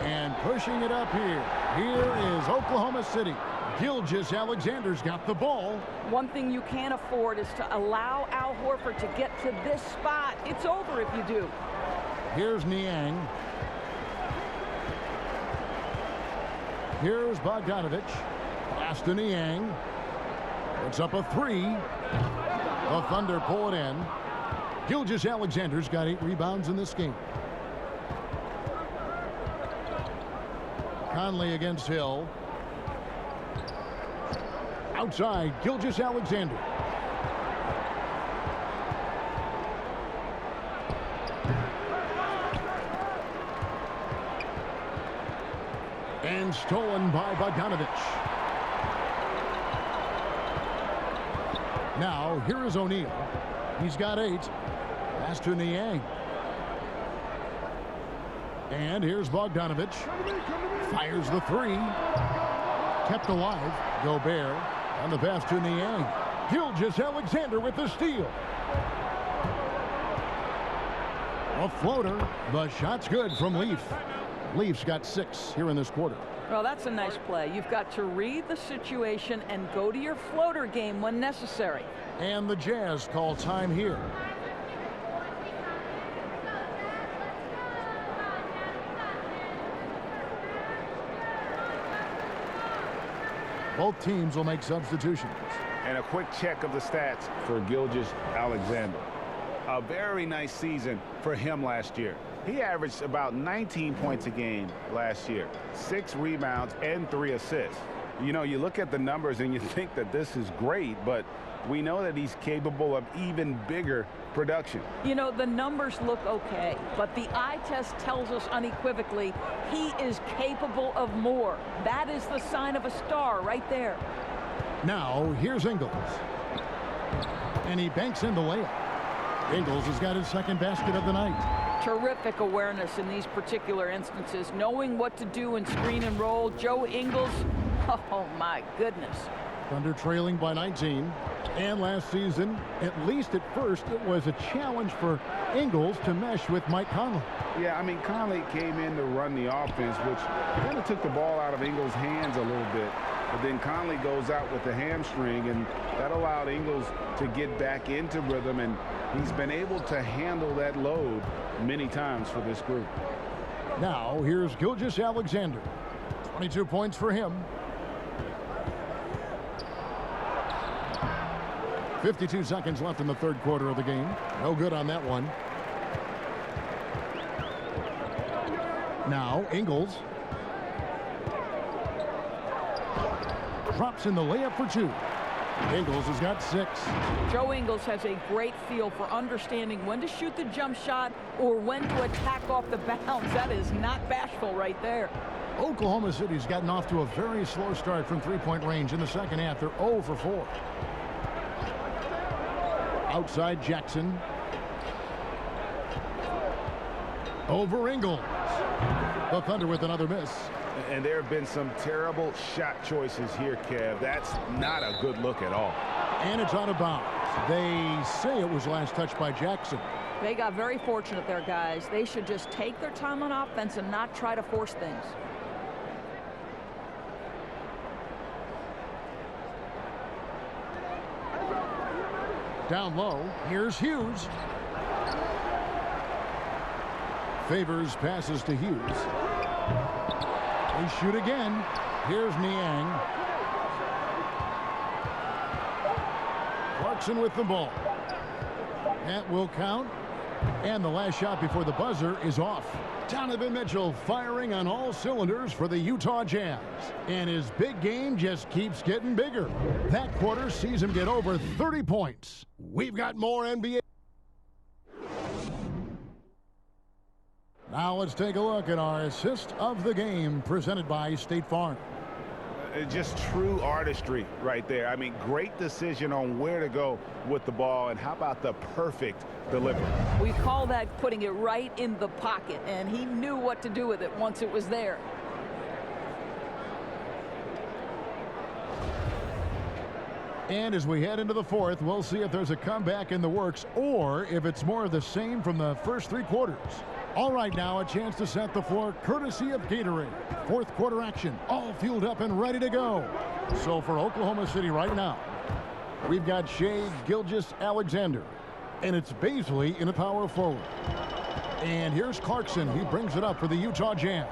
And pushing it up here. Here is Oklahoma City. Gilgeous-Alexander's got the ball. One thing you can't afford is to allow Al Horford to get to this spot. It's over if you do. Here's Niang. Here's Bogdanovich. Pass to Niang. It's up a 3. The Thunder pull it in. Gilgeous-Alexander's got 8 rebounds in this game. Conley against Hill. Outside, Gilgeous-Alexander. And stolen by Bogdanovich. Now, here is O'Neal. He's got 8. Pass to Niang. And here's Bogdanovich. Fires the 3. Kept alive. Gobert on the pass to Niang. Gilgeous-Alexander with the steal. A floater. The shot's good from Leaf. Leaf's got 6 here in this quarter. Well, that's a nice play. You've got to read the situation and go to your floater game when necessary. And the Jazz call time here. Both teams will make substitutions. And a quick check of the stats for Gilgeous-Alexander. A very nice season for him last year. He averaged about 19 points a game last year, 6 rebounds and 3 assists. You know, you look at the numbers and you think that this is great, but we know that he's capable of even bigger production. You know, the numbers look okay, but the eye test tells us unequivocally he is capable of more. That is the sign of a star right there. Now, here's Ingles. And he banks in the layup. Ingles has got his second basket of the night. Terrific awareness in these particular instances, knowing what to do in screen and roll. Joe Ingles, oh my goodness. Thunder trailing by 19. And last season, at least at first, it was a challenge for Ingles to mesh with Mike Conley. Yeah, I mean, Conley came in to run the offense, which kind of took the ball out of Ingles' hands a little bit. But then Conley goes out with the hamstring, and that allowed Ingles to get back into rhythm, and he's been able to handle that load many times for this group. Now, here's Gilgeous-Alexander. 22 points for him. 52 seconds left in the third quarter of the game. No good on that one. Now, Ingles. Drops in the layup for 2. Ingles has got 6. Joe Ingles has a great feel for understanding when to shoot the jump shot or when to attack off the bounce. That is not bashful right there. Oklahoma City's gotten off to a very slow start from three-point range in the second half. They're 0 for 4. Outside Jackson. Over Ingles. The Thunder with another miss. And there have been some terrible shot choices here, Kev. That's not a good look at all. And it's out of bounds. They say it was last touched by Jackson. They got very fortunate there, guys. They should just take their time on offense and not try to force things. Down low, here's Hughes. Favors passes to Hughes. They shoot again. Here's Niang. Clarkson with the ball. That will count. And the last shot before the buzzer is off. Donovan Mitchell firing on all cylinders for the Utah Jazz. And his big game just keeps getting bigger. That quarter sees him get over 30 points. We've got more NBA. Now let's take a look at our assist of the game presented by State Farm. Just true artistry right there. I mean, great decision on where to go with the ball, and how about the perfect delivery? We call that putting it right in the pocket, and he knew what to do with it once it was there. And as we head into the fourth, we'll see if there's a comeback in the works or if it's more of the same from the first 3 quarters. All right, now a chance to set the floor courtesy of Gatorade. Fourth quarter action, all fueled up and ready to go. So for Oklahoma City right now, we've got Shai Gilgeous-Alexander, and it's Baisley in a power forward. And here's Clarkson. He brings it up for the Utah Jazz.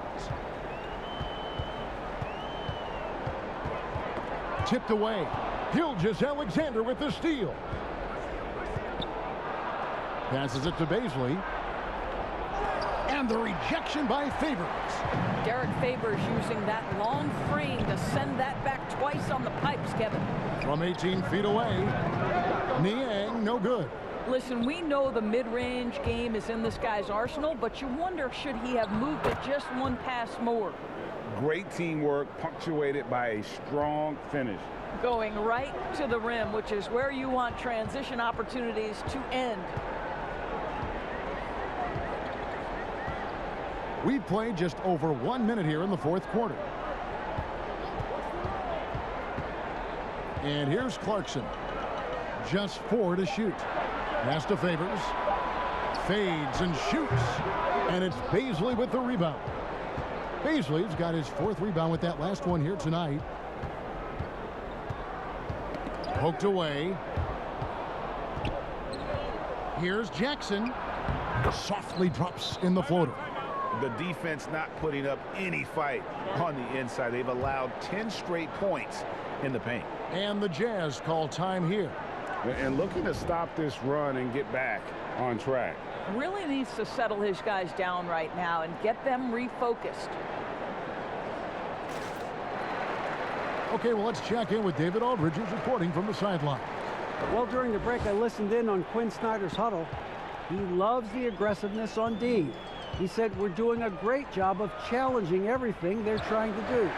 Tipped away. Gilgeous-Alexander with the steal. Passes it to Baisley. And the rejection by Favors. Derek Favors using that long frame to send that back twice on the pipes, Kevin. From 18 feet away. Niang, no good. Listen, we know the mid-range game is in this guy's arsenal, but you wonder, should he have moved it just one pass more? Great teamwork punctuated by a strong finish. Going right to the rim, which is where you want transition opportunities to end. We've played just over 1 minute here in the fourth quarter. And here's Clarkson. Just 4 to shoot. Pass to Favors. Fades and shoots. And it's Baisley with the rebound. Baisley's got his 4th rebound with that last one here tonight. Poked away. Here's Jackson. Softly drops in the floater. The defense not putting up any fight on the inside. They've allowed 10 straight points in the paint. And the Jazz call time here. And looking to stop this run and get back on track. Really needs to settle his guys down right now and get them refocused. Okay, well, let's check in with David Aldridge, who's reporting from the sideline. Well, during the break, I listened in on Quinn Snyder's huddle. He loves the aggressiveness on D. He said we're doing a great job of challenging everything they're trying to do.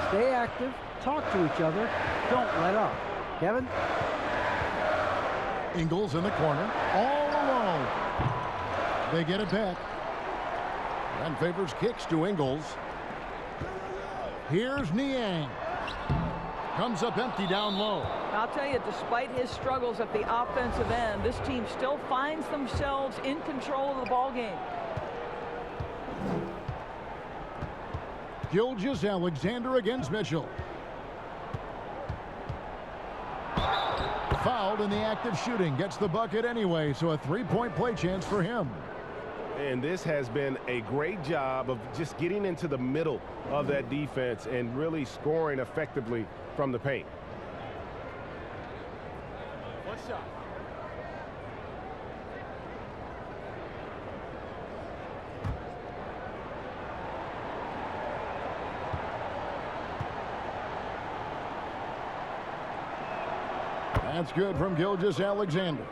Stay active, talk to each other, don't let up. Kevin? Ingles in the corner, all alone. They get it back. And Favors kicks to Ingles. Here's Niang. Comes up empty down low. I'll tell you, despite his struggles at the offensive end, this team still finds themselves in control of the ball game. Gilgeous-Alexander against Mitchell. Fouled in the act of shooting. Gets the bucket anyway, so a 3-point play chance for him. And this has been a great job of just getting into the middle of that defense and really scoring effectively from the paint. One shot. That's good from Gilgeous-Alexander.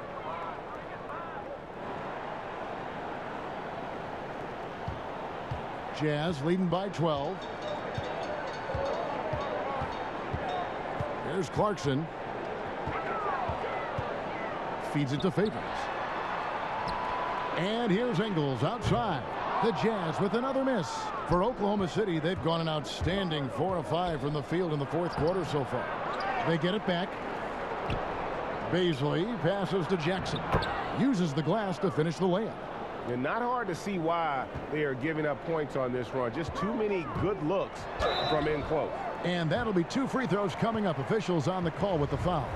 Jazz leading by 12. Here's Clarkson. Feeds it to Favors. And here's Ingles outside. The Jazz with another miss. For Oklahoma City, they've gone an outstanding 4 of 5 from the field in the fourth quarter so far. They get it back. Baisley passes to Jackson. Uses the glass to finish the layup. And not hard to see why they are giving up points on this run. Just too many good looks from in close. And that'll be 2 free throws coming up. Officials on the call with the foul.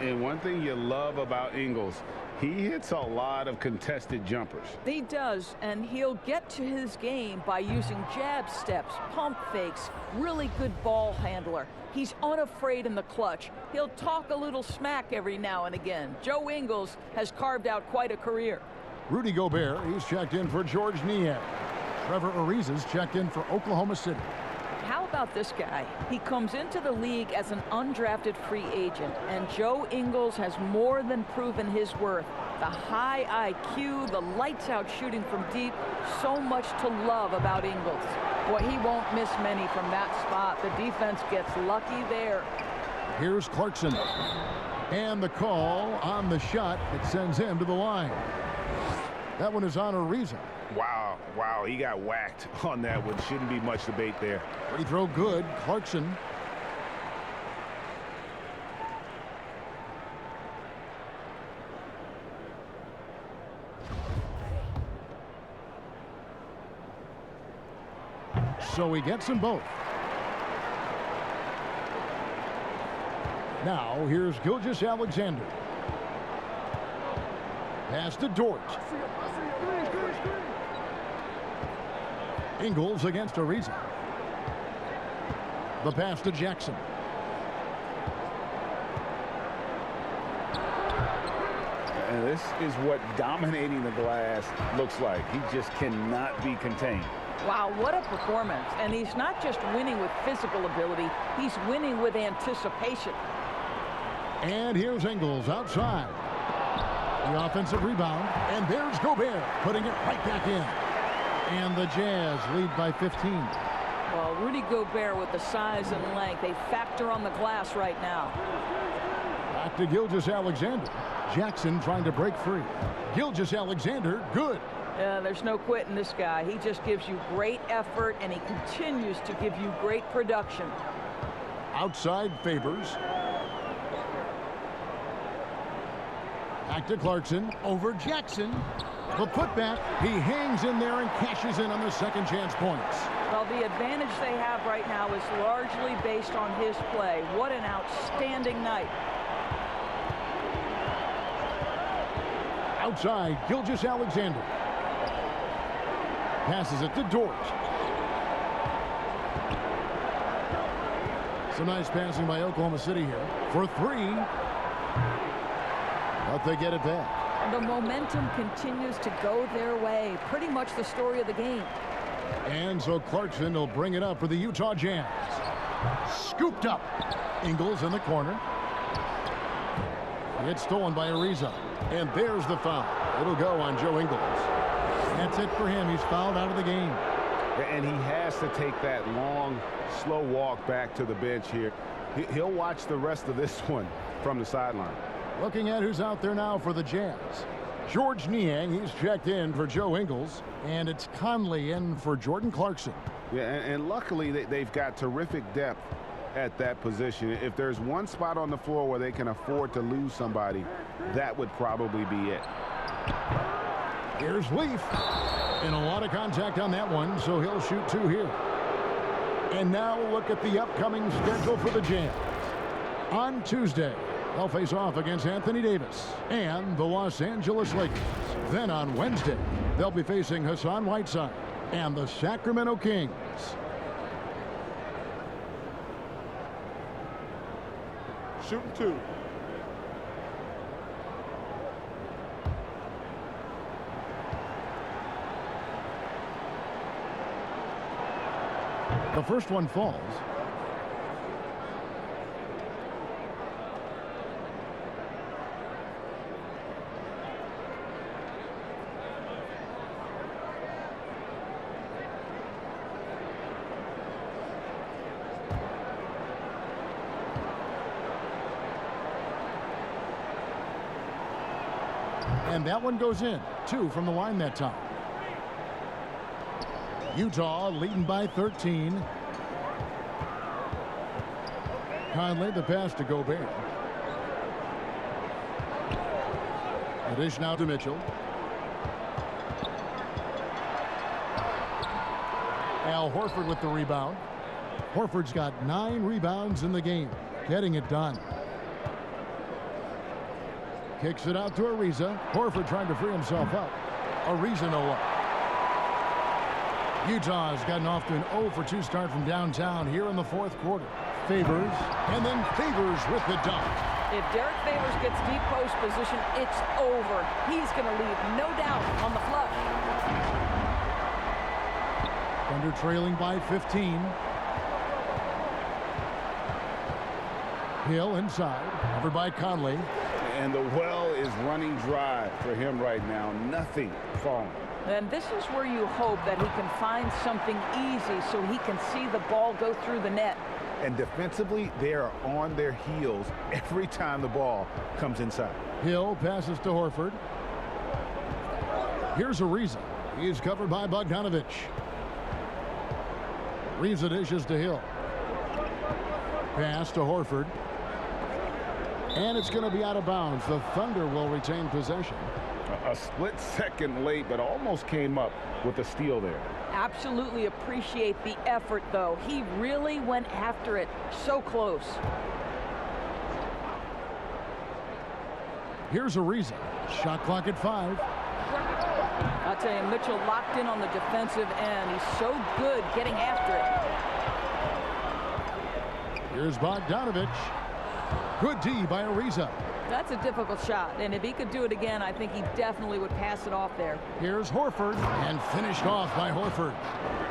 And one thing you love about Ingles, he hits a lot of contested jumpers. He does, and he'll get to his game by using jab steps, pump fakes, really good ball handler. He's unafraid in the clutch. He'll talk a little smack every now and again. Joe Ingles has carved out quite a career. Rudy Gobert, he's checked in for George Niang. Trevor Ariza's checked in for Oklahoma City. How about this guy? He comes into the league as an undrafted free agent, and Joe Ingles has more than proven his worth. The high IQ, the lights-out shooting from deep, so much to love about Ingles. Boy, he won't miss many from that spot. The defense gets lucky there. Here's Clarkson. And the call on the shot that sends him to the line. That one is on Ariza. Wow, he got whacked on that one. Shouldn't be much debate there. Free throw good. Clarkson. So he gets them both. Now here's Gilgeous-Alexander. Pass to Dort. Ingles against Ariza. The pass to Jackson. And this is what dominating the glass looks like. He just cannot be contained. Wow, what a performance. And he's not just winning with physical ability, he's winning with anticipation. And here's Ingles outside. The offensive rebound. And there's Gobert putting it right back in. And the Jazz lead by 15. Well, Rudy Gobert with the size and length, a factor on the glass right now. Back to Gilgeous-Alexander. Jackson trying to break free. Gilgeous-Alexander, good. There's no quitting this guy. He just gives you great effort, and he continues to give you great production. Outside Favors. Back to Clarkson. Over Jackson. The putback. He hangs in there and cashes in on the second chance points. Well, the advantage they have right now is largely based on his play. What an outstanding night. Outside, Gilgeous-Alexander. Passes it to Dort. Some nice passing by Oklahoma City here for three. But they get it back. The momentum continues to go their way. Pretty much the story of the game. And so Clarkson will bring it up for the Utah Jazz. Scooped up. Ingles in the corner. It's stolen by Ariza. And there's the foul. It'll go on Joe Ingles. That's it for him. He's fouled out of the game. And he has to take that long, slow walk back to the bench here. He'll watch the rest of this one from the sideline. Looking at who's out there now for the Jazz. George Niang, he's checked in for Joe Ingles. And it's Conley in for Jordan Clarkson. Yeah, and luckily they've got terrific depth at that position. If there's one spot on the floor where they can afford to lose somebody, that would probably be it. Here's Leaf. And a lot of contact on that one, so he'll shoot two here. And now look at the upcoming schedule for the Jazz. On Tuesday, they'll face off against Anthony Davis and the Los Angeles Lakers. Then on Wednesday, they'll be facing Hassan Whiteside and the Sacramento Kings. Shooting two. The first one falls. And that one goes in. 2 from the line that time. Utah leading by 13. Conley, the pass to Gobert. The dish now to Mitchell. Al Horford with the rebound. Horford's got 9 rebounds in the game. Getting it done. Kicks it out to Ariza. Horford trying to free himself up. Ariza no up. Utah's gotten off to an 0 for 2 start from downtown here in the fourth quarter. Favors, and then Favors with the dunk. If Derek Favors gets deep post position, it's over. He's going to leave no doubt on the flush. Thunder trailing by 15. Hill inside, covered by Conley. And the well is running dry for him right now. Nothing falling. And this is where you hope that he can find something easy so he can see the ball go through the net. And defensively, they are on their heels every time the ball comes inside. Hill passes to Horford. Here's Ariza. He's covered by Bogdanovich. Ariza dishes to Hill. Pass to Horford. And it's going to be out of bounds. The Thunder will retain possession. A split second late, but almost came up with a steal there. Absolutely appreciate the effort, though. He really went after it. So close. Here's Ariza. Shot clock at 5. I'll tell you, Mitchell locked in on the defensive end. He's so good getting after it. Here's Bogdanovich. Good D by Ariza. That's a difficult shot, and if he could do it again, I think he definitely would pass it off there. Here's Horford, and finished off by Horford.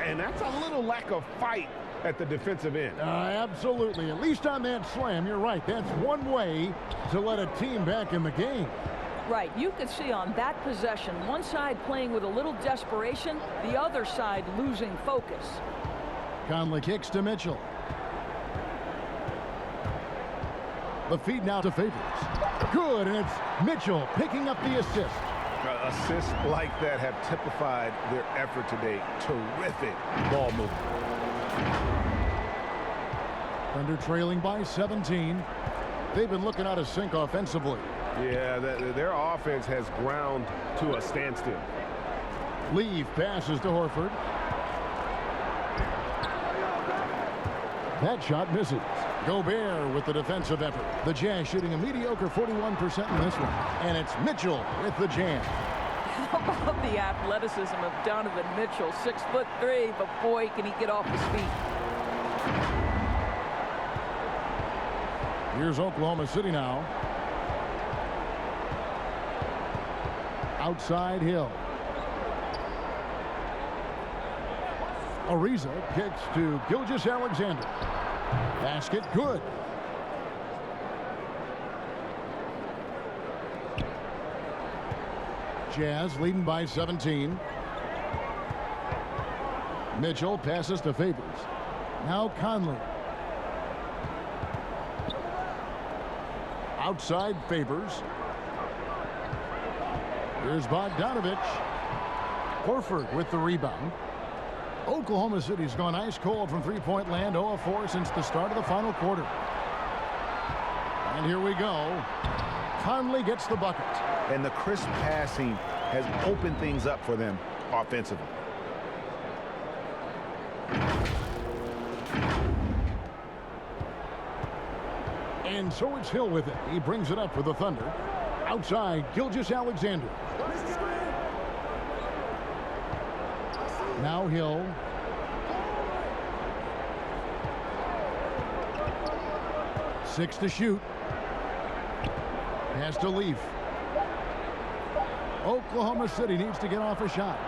And that's a little lack of fight at the defensive end. Absolutely. At least on that slam, you're right. That's one way to let a team back in the game. Right. You could see on that possession, one side playing with a little desperation, the other side losing focus. Conley kicks to Mitchell. The feed now to Favors. Good, and it's Mitchell picking up the assist. Assists like that have typified their effort today. Terrific ball movement. Thunder trailing by 17. They've been looking out of sync offensively. Yeah, their offense has ground to a standstill. Leave passes to Horford. That shot misses. Gobert with the defensive effort. The Jazz shooting a mediocre 41% in this one. And it's Mitchell with the jam. How about the athleticism of Donovan Mitchell? 6'3", but boy, can he get off his feet. Here's Oklahoma City now. Outside Hill. Ariza kicks to Gilgeous-Alexander. Basket good. Jazz leading by 17. Mitchell passes to Favors. Now Conley. Outside Favors. Here's Bogdanovich. Horford with the rebound. Oklahoma City's gone ice cold from three-point land, 0 of 4 since the start of the final quarter. And here we go. Conley gets the bucket. And the crisp passing has opened things up for them offensively. And so it's Hill with it. He brings it up for the Thunder. Outside, Gilgeous-Alexander. Now Hill. Six to shoot. Has to leave. Oklahoma City needs to get off a shot.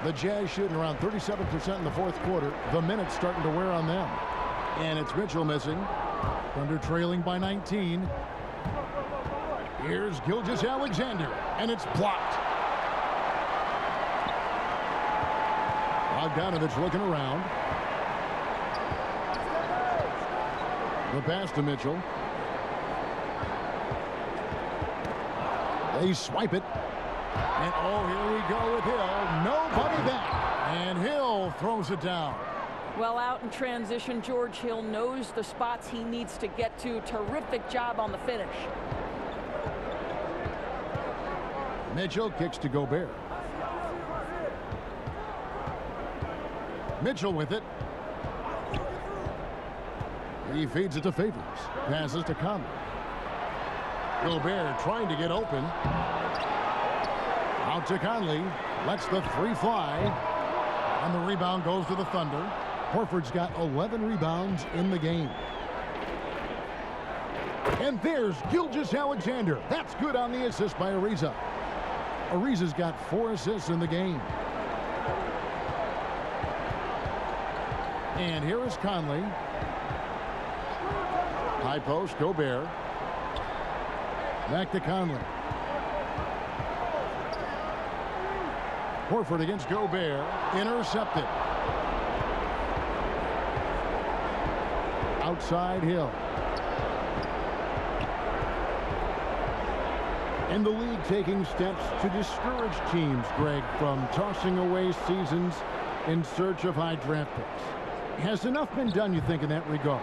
The Jazz shooting around 37% in the fourth quarter. The minutes starting to wear on them. And it's Mitchell missing. Thunder trailing by 19. Here's Gilgeous-Alexander, and it's blocked. Bogdanovich looking around. The pass to Mitchell. They swipe it. And oh, here we go with Hill. Nobody back. And Hill throws it down. Well, out in transition, George Hill knows the spots he needs to get to. Terrific job on the finish. Mitchell kicks to Gobert. Mitchell with it. He feeds it to Favors. Passes to Conley. Gobert trying to get open. Out to Conley. Lets the three fly. And the rebound goes to the Thunder. Horford's got 11 rebounds in the game. And there's Gilgeous-Alexander. That's good on the assist by Ariza. Ariza's got 4 assists in the game. And here is Conley. High post, Gobert. Back to Conley. Horford against Gobert. Intercepted. Outside Hill. And the league taking steps to discourage teams, Greg, from tossing away seasons in search of high draft picks. Has enough been done, you think, in that regard?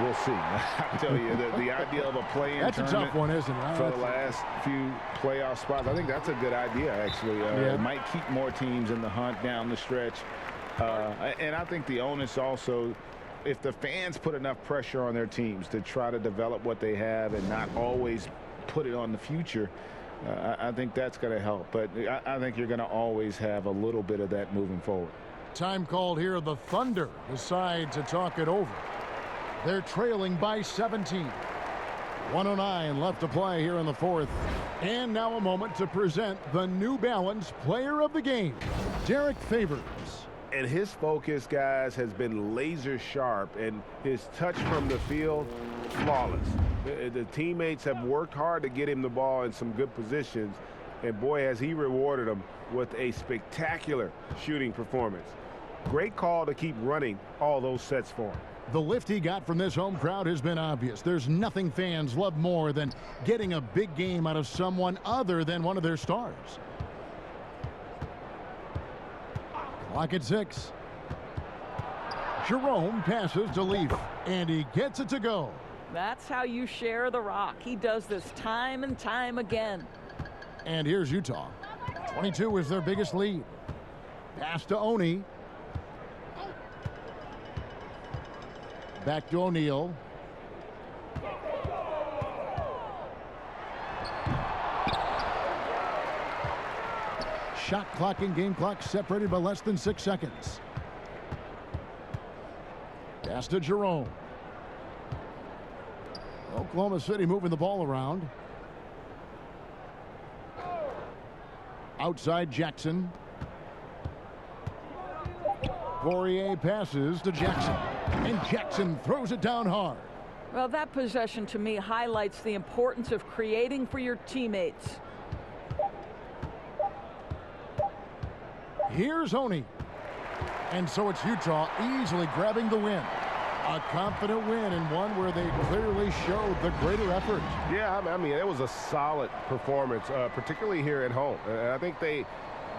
We'll see. I tell you, the idea of a play-in tournament. That's a tough one, isn't it? For the last few playoff spots, I think that's a good idea, actually. It might keep more teams in the hunt down the stretch. And I think the onus also, if the fans put enough pressure on their teams to try to develop what they have and not always put it on the future, I think that's going to help. But I think you're going to always have a little bit of that moving forward. Time called here. The Thunder decide to talk it over. They're trailing by 17. 1:09 left to play here in the fourth. And now a moment to present the New Balance Player of the Game, Derek Favors. And his focus, guys, has been laser sharp, and his touch from the field, flawless. The teammates have worked hard to get him the ball in some good positions, and boy, has he rewarded them with a spectacular shooting performance. Great call to keep running all those sets for him. The lift he got from this home crowd has been obvious. There's nothing fans love more than getting a big game out of someone other than one of their stars. Clock at 6. Jerome passes to Leaf, and he gets it to go. That's how you share the rock. He does this time and time again. And here's Utah. 22 is their biggest lead. Pass to Oni. Back to O'Neal. Shot clock and game clock separated by less than 6 seconds. Pass to Jerome. Oklahoma City moving the ball around. Outside Jackson. Poirier passes to Jackson. And Jackson throws it down hard. Well, that possession to me highlights the importance of creating for your teammates. Here's Oni. And so it's Utah easily grabbing the win. A confident win and one where they clearly showed the greater effort. Yeah, I mean, it was a solid performance, particularly here at home. I think they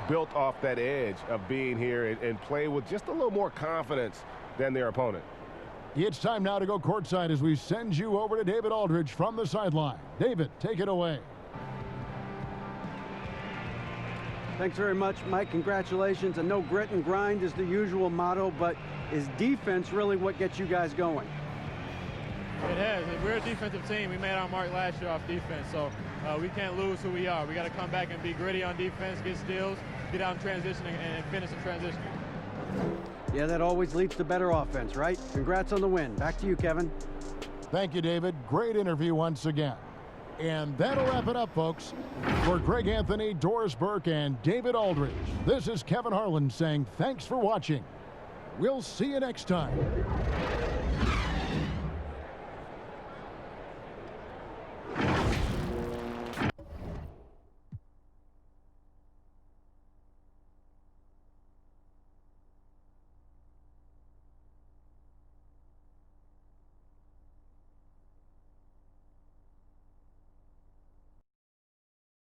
built off that edge of being here and play with just a little more confidence than their opponent. It's time now to go courtside as we send you over to David Aldridge from the sideline. David, take it away. Thanks very much, Mike. Congratulations. I know grit and grind is the usual motto, but is defense really what gets you guys going? It has. We're a defensive team. We made our mark last year off defense, so we can't lose who we are. We got to come back and be gritty on defense, get steals, get out in transition, and finish in transition. Yeah, that always leads to better offense, right? Congrats on the win. Back to you, Kevin. Thank you, David. Great interview once again. And that'll wrap it up, folks. For Greg Anthony, Doris Burke, and David Aldridge, this is Kevin Harlan saying thanks for watching. We'll see you next time.